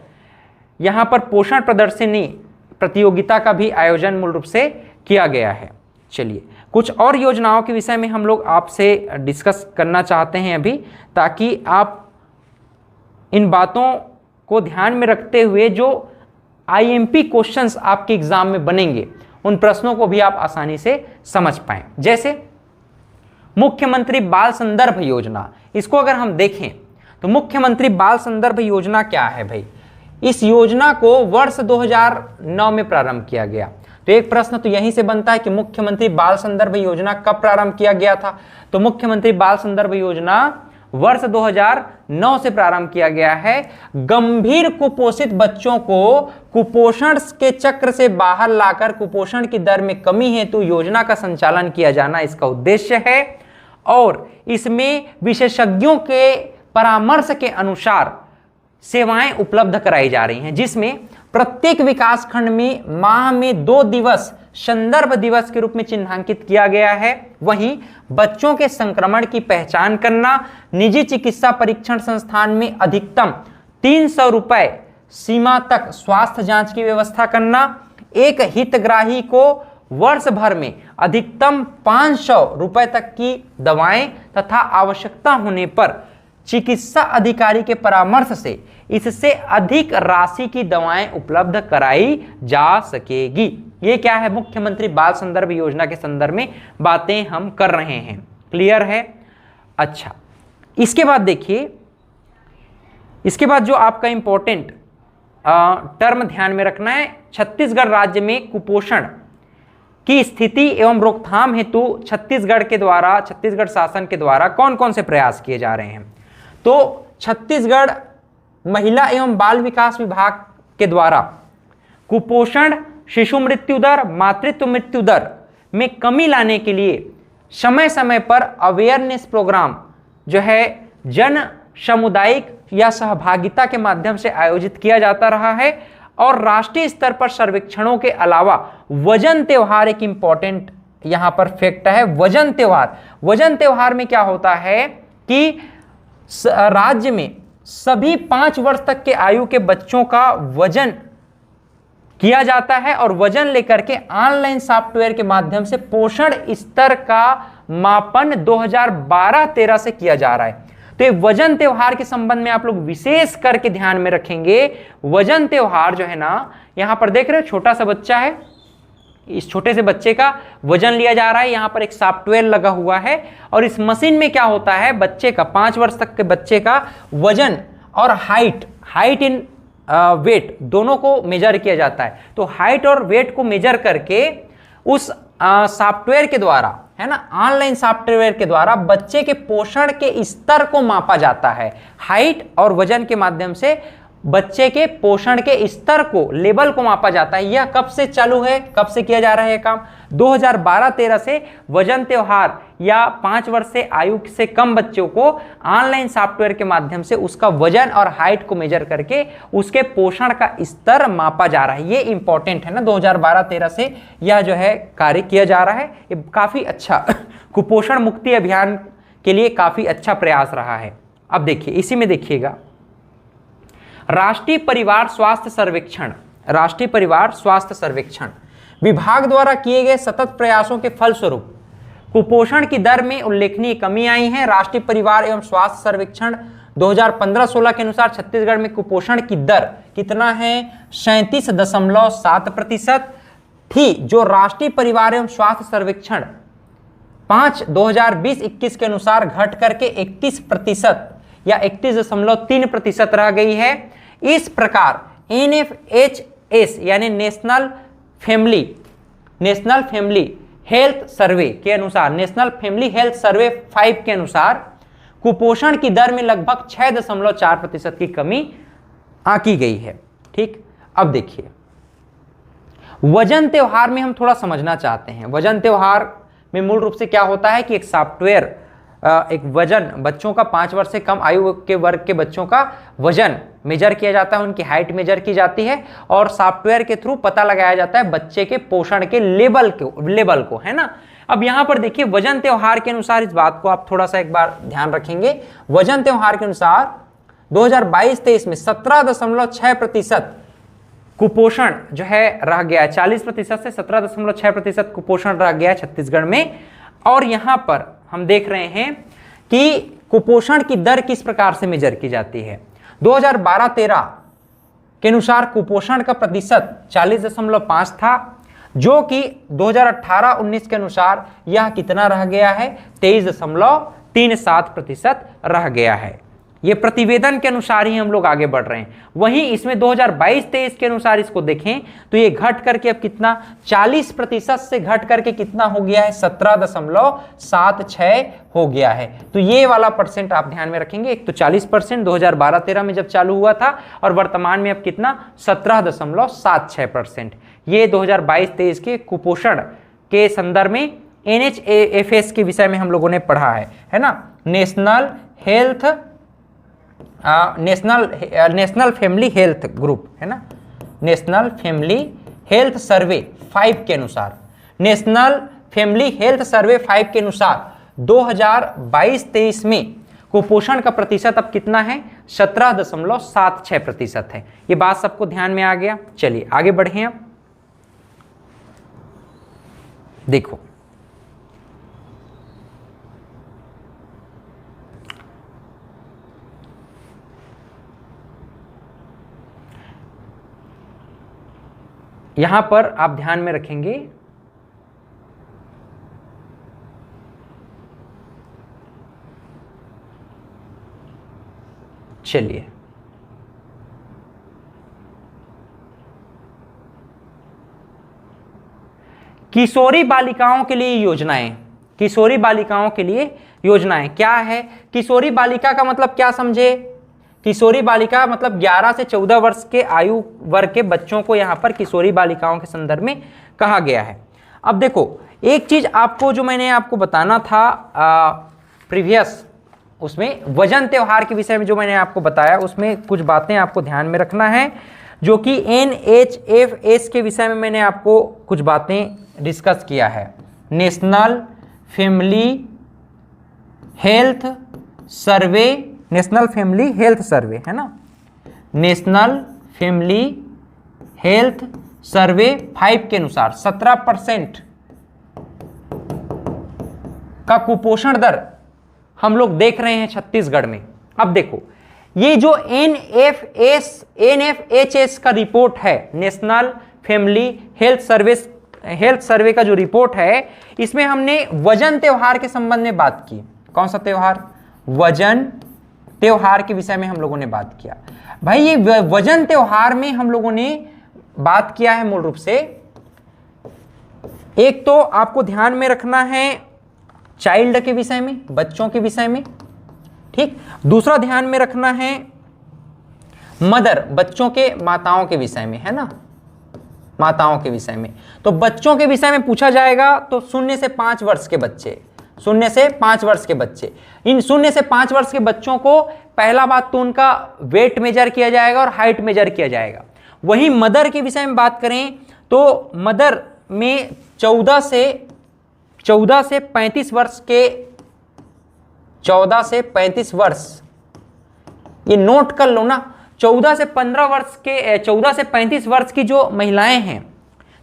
यहाँ पर पोषण प्रदर्शनी प्रतियोगिता का भी आयोजन मूल रूप से किया गया है। चलिए कुछ और योजनाओं के विषय में हम लोग आपसे डिस्कस करना चाहते हैं अभी, ताकि आप इन बातों को ध्यान में रखते हुए जो IMP क्वेश्चंस आपके एग्जाम में बनेंगे उन प्रश्नों को भी आप आसानी से समझ पाएं। जैसे मुख्यमंत्री बाल संदर्भ योजना, इसको अगर हम देखें तो मुख्यमंत्री बाल संदर्भ योजना क्या है भाई? इस योजना को वर्ष 2009 में प्रारंभ किया गया। तो एक प्रश्न तो यहीं से बनता है कि मुख्यमंत्री बाल संदर्भ योजना कब प्रारंभ किया गया था? तो मुख्यमंत्री बाल संदर्भ योजना वर्ष 2009 से प्रारंभ किया गया है। गंभीर कुपोषित बच्चों को कुपोषण के चक्र से बाहर लाकर कुपोषण की दर में कमी हेतु योजना का संचालन किया जाना इसका उद्देश्य है, और इसमें विशेषज्ञों के परामर्श के अनुसार सेवाएं उपलब्ध कराई जा रही हैं, जिसमें प्रत्येक विकास खंड में माह में 2 दिवस संदर्भ दिवस के रूप में चिन्हांकित किया गया है। वहीं बच्चों के संक्रमण की पहचान करना, निजी चिकित्सा परीक्षण संस्थान में अधिकतम 300 रुपए सीमा तक स्वास्थ्य जांच की व्यवस्था करना, एक हितग्राही को वर्ष भर में अधिकतम 500 रुपए तक की दवाएं तथा आवश्यकता होने पर चिकित्सा अधिकारी के परामर्श से इससे अधिक राशि की दवाएं उपलब्ध कराई जा सकेगी। ये क्या है? मुख्यमंत्री बाल संदर्भ योजना के संदर्भ में बातें हम कर रहे हैं। क्लियर है? अच्छा, इसके बाद देखिए, इसके बाद जो आपका इंपॉर्टेंट टर्म ध्यान में रखना है, छत्तीसगढ़ राज्य में कुपोषण की स्थिति एवं रोकथाम हेतु छत्तीसगढ़ शासन के द्वारा कौन कौन से प्रयास किए जा रहे हैं। तो छत्तीसगढ़ महिला एवं बाल विकास विभाग के द्वारा कुपोषण, शिशु मृत्यु दर, मातृत्व मृत्यु दर में कमी लाने के लिए समय समय पर अवेयरनेस प्रोग्राम जो है जन सामुदायिक या सहभागिता के माध्यम से आयोजित किया जाता रहा है। और राष्ट्रीय स्तर पर सर्वेक्षणों के अलावा वजन त्योहार एक इंपॉर्टेंट यहां पर फैक्ट है। वजन त्योहार में क्या होता है कि राज्य में सभी 5 वर्ष तक के आयु के बच्चों का वजन किया जाता है और वजन लेकर के ऑनलाइन सॉफ्टवेयर के माध्यम से पोषण स्तर का मापन 2012-13 से किया जा रहा है। तो ये वजन त्योहार के संबंध में आप लोग विशेष करके ध्यान में रखेंगे। वजन त्योहार जो है ना, यहां पर देख रहे हो छोटा सा बच्चा है, इस छोटे से बच्चे का वजन लिया जा रहा है। यहां पर एक सॉफ्टवेयर लगा हुआ है और इस मशीन में क्या होता है, बच्चे का 5 वर्ष तक के बच्चे का वजन और हाइट इन वेट दोनों को मेजर किया जाता है। तो हाइट और वेट को मेजर करके उस सॉफ्टवेयर के द्वारा, है ना, ऑनलाइन सॉफ्टवेयर के द्वारा बच्चे के पोषण के स्तर को मापा जाता है। हाइट और वजन के माध्यम से बच्चे के पोषण के स्तर को, लेवल को मापा जाता है। यह कब से चालू है, कब से किया जा रहा है काम? 2012-13 से वजन त्योहार या 5 वर्ष से आयु से कम बच्चों को ऑनलाइन सॉफ्टवेयर के माध्यम से उसका वजन और हाइट को मेजर करके उसके पोषण का स्तर मापा जा रहा है। ये इंपॉर्टेंट है ना, 2012-13 से यह जो है कार्य किया जा रहा है। ये काफी अच्छा कुपोषण मुक्ति अभियान के लिए काफी अच्छा प्रयास रहा है। अब देखिए, इसी में देखिएगा, राष्ट्रीय परिवार स्वास्थ्य सर्वेक्षण विभाग द्वारा किए गए सतत प्रयासों के फलस्वरूप कुपोषण की दर में उल्लेखनीय कमी आई है। राष्ट्रीय परिवार एवं स्वास्थ्य सर्वेक्षण 2015-16 के अनुसार छत्तीसगढ़ में कुपोषण की दर कितना है? 37.7% थी, जो राष्ट्रीय परिवार एवं स्वास्थ्य सर्वेक्षण 2020-21 के अनुसार घट करके 31% या 31.3% रह गई है। इस प्रकार NFHS यानी नेशनल फैमिली हेल्थ सर्वे के अनुसार, नेशनल फैमिली हेल्थ सर्वे 5 के अनुसार कुपोषण की दर में लगभग 6.4% की कमी आंकी गई है। ठीक, अब देखिए, वजन त्योहार में हम थोड़ा समझना चाहते हैं। वजन त्योहार में मूल रूप से क्या होता है कि एक सॉफ्टवेयर, एक वजन, बच्चों का 5 वर्ष से कम आयु के वर्ग के बच्चों का वजन मेजर किया जाता है, उनकी हाइट मेजर की जाती है और सॉफ्टवेयर के थ्रू पता लगाया जाता है बच्चे के पोषण के लेवल को, है ना। अब यहां पर देखिए, वजन त्योहार के अनुसार इस बात को आप थोड़ा सा एक बार ध्यान रखेंगे। वजन त्योहार के अनुसार 2022-23 में 17.6% कुपोषण जो है रह गया है। 40% से 17.6% कुपोषण रह गया है छत्तीसगढ़ में। और यहां पर हम देख रहे हैं कि कुपोषण की दर किस प्रकार से मेजर की जाती है। 2012-13 के अनुसार कुपोषण का प्रतिशत 40.5 था, जो कि 2018-19 के अनुसार यह कितना रह गया है? 23.37% रह गया है। ये प्रतिवेदन के अनुसार ही हम लोग आगे बढ़ रहे हैं। वहीं इसमें 2022-23 के अनुसार इसको देखें तो ये घट करके अब कितना, 40% से घट करके कितना हो गया है? 17.76 हो गया है। तो ये वाला परसेंट आप ध्यान में रखेंगे। एक तो 40% 2012-13 में जब चालू हुआ था और वर्तमान में अब कितना, 17.76%। ये 2022-23 के कुपोषण के संदर्भ में NHFS के विषय में हम लोगों ने पढ़ा है ना। नेशनल फैमिली हेल्थ ग्रुप, है ना, नेशनल फैमिली हेल्थ सर्वे 5 के अनुसार, नेशनल फैमिली हेल्थ सर्वे 5 के अनुसार 2022-23 में कुपोषण का प्रतिशत अब कितना है, 17.76% है। ये बात सबको ध्यान में आ गया। चलिए आगे बढ़े। अब देखो यहां पर आप ध्यान में रखेंगे, चलिए किशोरी बालिकाओं के लिए योजनाएं, किशोरी बालिकाओं के लिए योजनाएं क्या है। किशोरी बालिका का मतलब क्या समझे, किशोरी बालिका मतलब 11 से 14 वर्ष के आयु वर्ग के बच्चों को यहाँ पर किशोरी बालिकाओं के संदर्भ में कहा गया है। अब देखो एक चीज आपको जो मैंने आपको बताना था प्रीवियस, उसमें वजन त्योहार के विषय में जो मैंने आपको बताया उसमें कुछ बातें आपको ध्यान में रखना है, जो कि NHFS के विषय में मैंने आपको कुछ बातें डिस्कस किया है। National family health survey, national family health survey है ना, नेशनल फैमिली हेल्थ सर्वे 5 के अनुसार 17% का कुपोषण दर हम लोग देख रहे हैं छत्तीसगढ़ में। अब देखो ये जो NFHS का रिपोर्ट है, नेशनल फैमिली हेल्थ सर्वे का जो रिपोर्ट है, इसमें हमने वजन त्योहार के संबंध में बात की। कौन सा त्योहार, वजन त्योहार के विषय में हम लोगों ने बात किया। भाई ये वजन त्योहार में हम लोगों ने बात किया है मूल रूप से, एक तो आपको ध्यान में रखना है चाइल्ड के विषय में, बच्चों के विषय में, ठीक। दूसरा ध्यान में रखना है मदर, बच्चों के माताओं के विषय में, है ना, माताओं के विषय में। तो बच्चों के विषय में पूछा जाएगा तो 0 से 5 वर्ष के बच्चे, 0 से 5 वर्ष के बच्चे, इन 0 से 5 वर्ष के बच्चों को पहला बात तो उनका वेट मेजर किया जाएगा और हाइट मेजर किया जाएगा। वहीं मदर के विषय में बात करें तो मदर में 14 से 35 वर्ष के, 14 से 35 वर्ष, ये नोट कर लो ना, 14 से 15 वर्ष के, 14 से 35 वर्ष की जो महिलाएं हैं,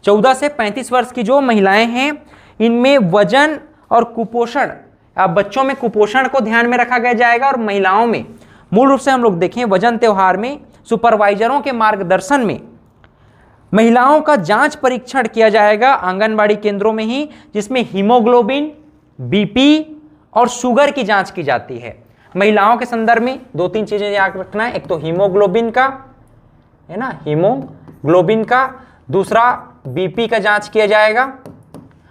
14 से 35 वर्ष की जो महिलाएं हैं, इनमें वजन और कुपोषण, बच्चों में कुपोषण को ध्यान में रखा गया जाएगा। और महिलाओं में मूल रूप से हम लोग देखें वजन त्योहार में सुपरवाइजरों के मार्गदर्शन में महिलाओं का जांच परीक्षण किया जाएगा आंगनबाड़ी केंद्रों में ही, जिसमें हीमोग्लोबिन, बीपी और शुगर की जांच की जाती है। महिलाओं के संदर्भ में 2-3 चीजें याद रखना है, एक तो हीमोग्लोबिन का, है ना, हीमोग्लोबिन का, दूसरा बीपी का जांच किया जाएगा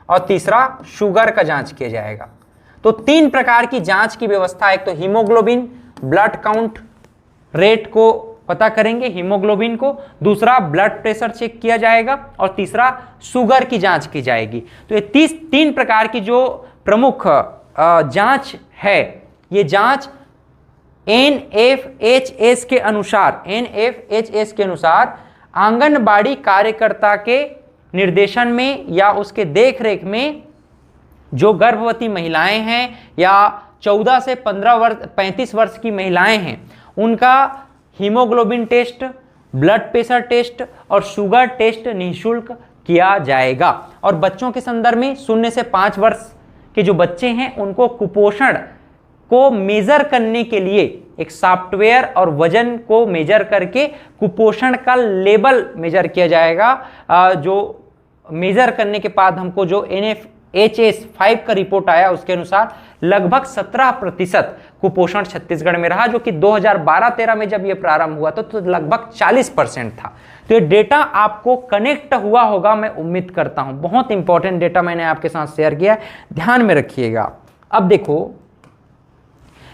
और तीसरा शुगर का जांच किया जाएगा। तो 3 प्रकार की जांच की व्यवस्था, एक तो हीमोग्लोबिन ब्लड काउंट रेट को पता करेंगे, हीमोग्लोबिन को, दूसरा ब्लड प्रेशर चेक किया जाएगा और तीसरा शुगर की जांच की जाएगी। तो ये 3 प्रकार की जो प्रमुख जांच है, ये जांच NFHS के अनुसार आंगनबाड़ी कार्यकर्ता के निर्देशन में या उसके देखरेख में जो गर्भवती महिलाएं हैं या 14 से 35 वर्ष की महिलाएं हैं, उनका haemoglobin test, blood pressure test और शुगर टेस्ट निःशुल्क किया जाएगा। और बच्चों के संदर्भ में 0 से 5 वर्ष के जो बच्चे हैं, उनको कुपोषण को मेजर करने के लिए एक सॉफ्टवेयर और वजन को मेजर करके कुपोषण का लेवल मेजर किया जाएगा। जो मेजर करने के बाद हमको जो NFHS 5 का रिपोर्ट आया, उसके अनुसार लगभग 17% कुपोषण छत्तीसगढ़ में रहा, जो कि 2012-13 में जब ये प्रारंभ हुआ तो लगभग 40% था। तो ये डेटा आपको कनेक्ट हुआ होगा, मैं उम्मीद करता हूं। बहुत इंपॉर्टेंट डेटा मैंने आपके साथ शेयर किया है, ध्यान में रखिएगा। अब देखो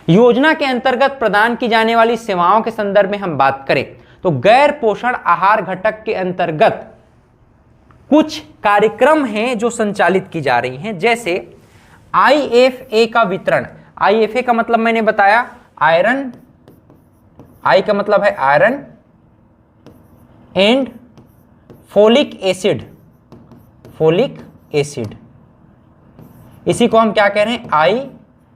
योजना के अंतर्गत प्रदान की जाने वाली सेवाओं के संदर्भ में हम बात करें तो गैर पोषण आहार घटक के अंतर्गत कुछ कार्यक्रम हैं जो संचालित की जा रही हैं, जैसे IFA का वितरण। IFA का मतलब मैंने बताया आयरन, I का मतलब है iron and folic acid, folic acid, इसी को हम क्या कह रहे हैं,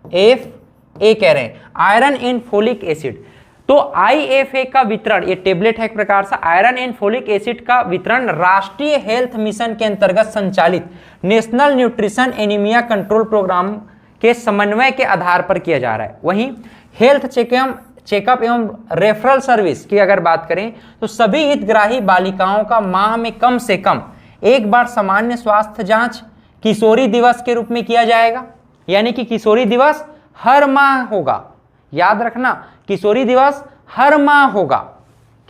IFA ए कह रहे हैं, आयरन एंड फोलिक एसिड। तो IFA का वितरण, ये टेबलेट है एक प्रकार से, आयरन एंड फोलिक एसिड का वितरण राष्ट्रीय हेल्थ मिशन के अंतर्गत संचालित national nutrition anaemia control programme के समन्वय के आधार पर किया जा रहा है। वहीं हेल्थ चेकअप एवं रेफरल सर्विस की अगर बात करें तो सभी हितग्राही बालिकाओं का माह में कम से कम एक बार सामान्य स्वास्थ्य जांच किशोरी दिवस के रूप में किया जाएगा। यानी कि किशोरी दिवस हर माह होगा, याद रखना, किशोरी दिवस हर माह होगा,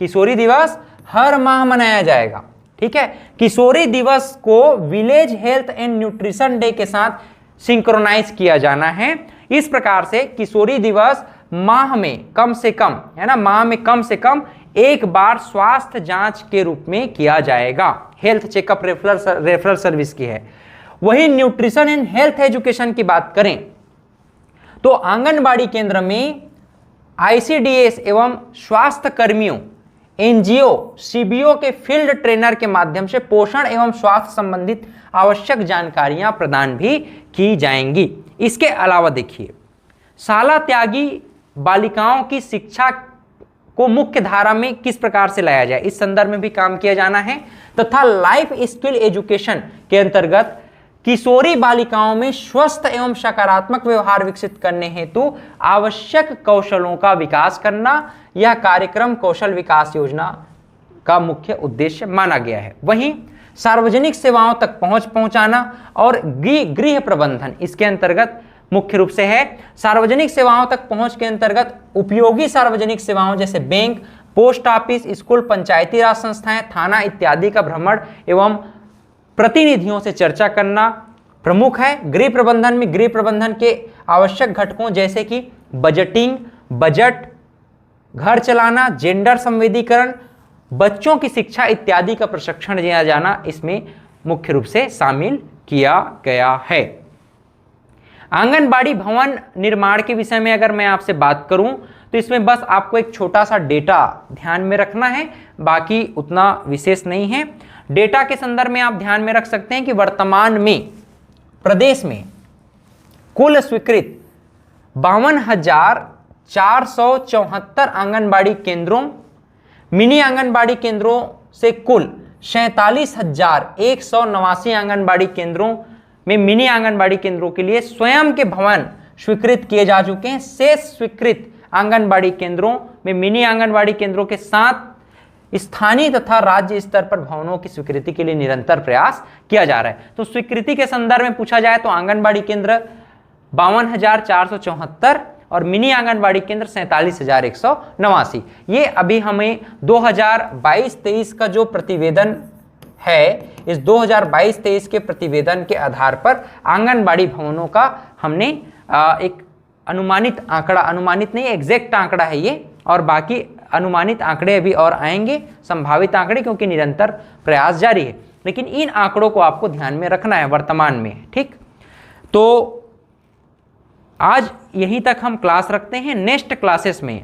किशोरी दिवस हर माह मनाया जाएगा। ठीक है, किशोरी दिवस को village health and nutrition day के साथ सिंक्रोनाइज किया जाना है। इस प्रकार से किशोरी दिवस माह में कम से कम, है ना, माह में कम से कम एक बार स्वास्थ्य जांच के रूप में किया जाएगा। हेल्थ चेकअप रेफरल सर्विस की है। वही न्यूट्रिशन एंड हेल्थ एजुकेशन की बात करें तो आंगनबाड़ी केंद्र में ICDS एवं स्वास्थ्य कर्मियों, NGO, CBO के फील्ड ट्रेनर के माध्यम से पोषण एवं स्वास्थ्य संबंधित आवश्यक जानकारियां प्रदान भी की जाएंगी। इसके अलावा देखिए, शाला त्यागी बालिकाओं की शिक्षा को मुख्य धारा में किस प्रकार से लाया जाए, इस संदर्भ में भी काम किया जाना है। तथा लाइफ स्किल एजुकेशन के अंतर्गत किशोरी बालिकाओं में स्वस्थ एवं सकारात्मक व्यवहार विकसित करने हेतु आवश्यक कौशलों का विकास करना, यह कार्यक्रम कौशल विकास योजना का मुख्य उद्देश्य माना गया है। वहीं सार्वजनिक सेवाओं तक पहुंचाना और गृह प्रबंधन इसके अंतर्गत मुख्य रूप से है। सार्वजनिक सेवाओं तक पहुंच के अंतर्गत उपयोगी सार्वजनिक सेवाओं जैसे बैंक, पोस्ट ऑफिस, स्कूल, पंचायती राज संस्थाएं, थाना इत्यादि का भ्रमण एवं प्रतिनिधियों से चर्चा करना प्रमुख है। गृह प्रबंधन में गृह प्रबंधन के आवश्यक घटकों जैसे कि बजटिंग, बजट, घर चलाना, जेंडर संवेदीकरण, बच्चों की शिक्षा इत्यादि का प्रशिक्षण दिया जाना इसमें मुख्य रूप से शामिल किया गया है। आंगनबाड़ी भवन निर्माण के विषय में अगर मैं आपसे बात करूं तो इसमें बस आपको एक छोटा सा डेटा ध्यान में रखना है, बाकी उतना विशेष नहीं है। डेटा के संदर्भ में आप ध्यान में रख सकते हैं कि वर्तमान में प्रदेश में कुल स्वीकृत 52,474 आंगनबाड़ी केंद्रों, मिनी आंगनबाड़ी केंद्रों से कुल 47,189 आंगनबाड़ी केंद्रों में मिनी आंगनबाड़ी केंद्रों के लिए स्वयं के भवन स्वीकृत किए जा चुके हैं। शेष स्वीकृत आंगनबाड़ी केंद्रों में मिनी आंगनबाड़ी केंद्रों के साथ स्थानीय तथा राज्य स्तर पर भवनों की स्वीकृति के लिए निरंतर प्रयास किया जा रहा है। तो स्वीकृति के संदर्भ में पूछा जाए तो आंगनबाड़ी केंद्र 52,474 और मिनी आंगनबाड़ी केंद्र 47,189। ये अभी हमें 2022-23 का जो प्रतिवेदन है, इस 2022-23 के प्रतिवेदन के आधार पर आंगनबाड़ी भवनों का हमने एक अनुमानित आंकड़ा, अनुमानित नहीं एग्जैक्ट आंकड़ा है ये, और बाकी अनुमानित आंकड़े अभी और आएंगे, संभावित आंकड़े, क्योंकि निरंतर प्रयास जारी है। लेकिन इन आंकड़ों को आपको ध्यान में रखना है वर्तमान में। ठीक, तो आज यहीं तक हम क्लास रखते हैं। नेक्स्ट क्लासेस में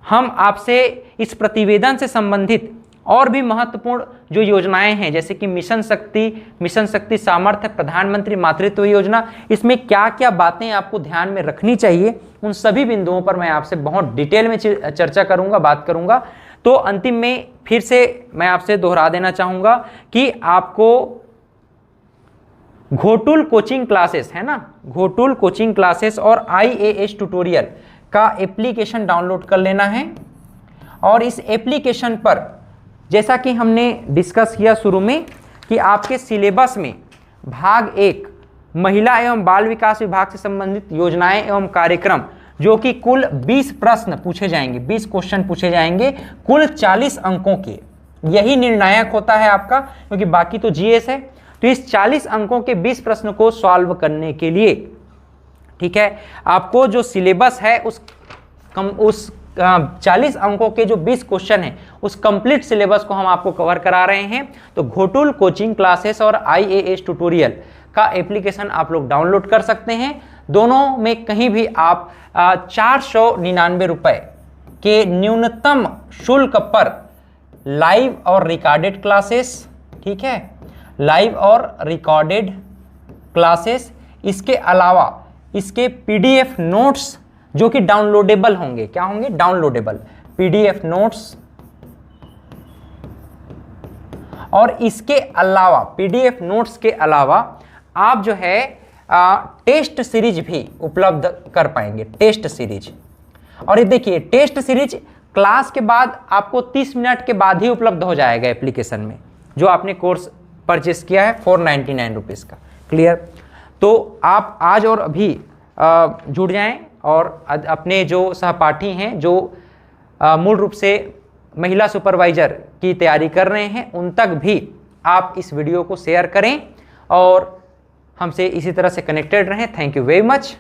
हम आपसे इस प्रतिवेदन से संबंधित और भी महत्वपूर्ण जो योजनाएं हैं जैसे कि मिशन शक्ति सामर्थ्य, प्रधानमंत्री मातृत्व योजना, इसमें क्या क्या बातें आपको ध्यान में रखनी चाहिए, उन सभी बिंदुओं पर मैं आपसे बहुत डिटेल में चर्चा करूंगा, बात करूंगा। तो अंतिम में फिर से मैं आपसे दोहरा देना चाहूंगा कि आपको घोटुल कोचिंग क्लासेस है ना, घोटुल कोचिंग क्लासेस और IAS ट्यूटोरियल का एप्लीकेशन डाउनलोड कर लेना है। और इस एप्लीकेशन पर जैसा कि हमने डिस्कस किया शुरू में कि आपके सिलेबस में भाग 1 महिला एवं बाल विकास विभाग से संबंधित योजनाएं एवं कार्यक्रम, जो कि कुल 20 प्रश्न पूछे जाएंगे, 20 क्वेश्चन पूछे जाएंगे कुल 40 अंकों के। यही निर्णायक होता है आपका, क्योंकि बाकी तो GS है। तो इस 40 अंकों के 20 प्रश्न को सॉल्व करने के लिए, ठीक है, आपको जो सिलेबस है उस 40 अंकों के जो 20 क्वेश्चन हैं उस कंप्लीट सिलेबस को हम आपको कवर करा रहे हैं। तो घोटुल कोचिंग क्लासेस और IAS ट्यूटोरियल का एप्लीकेशन आप लोग डाउनलोड कर सकते हैं। दोनों में कहीं भी आप 499 रुपए के न्यूनतम शुल्क पर लाइव और रिकॉर्डेड क्लासेस, ठीक है, लाइव और रिकॉर्डेड क्लासेस, इसके अलावा इसके PDF नोट्स जो कि डाउनलोडेबल होंगे। क्या होंगे? Downloadable PDF notes. और इसके अलावा पीडीएफ नोट्स के अलावा आप जो है टेस्ट सीरीज भी उपलब्ध कर पाएंगे, टेस्ट सीरीज। और ये देखिए टेस्ट सीरीज क्लास के बाद आपको 30 मिनट के बाद ही उपलब्ध हो जाएगा एप्लीकेशन में, जो आपने कोर्स परचेस किया है 499 रुपीज़ का। क्लियर? तो आप आज और अभी जुड़ जाएं और अपने जो सहपाठी हैं जो मूल रूप से महिला सुपरवाइजर की तैयारी कर रहे हैं उन तक भी आप इस वीडियो को शेयर करें और हमसे इसी तरह से कनेक्टेड रहें। Thank you very much.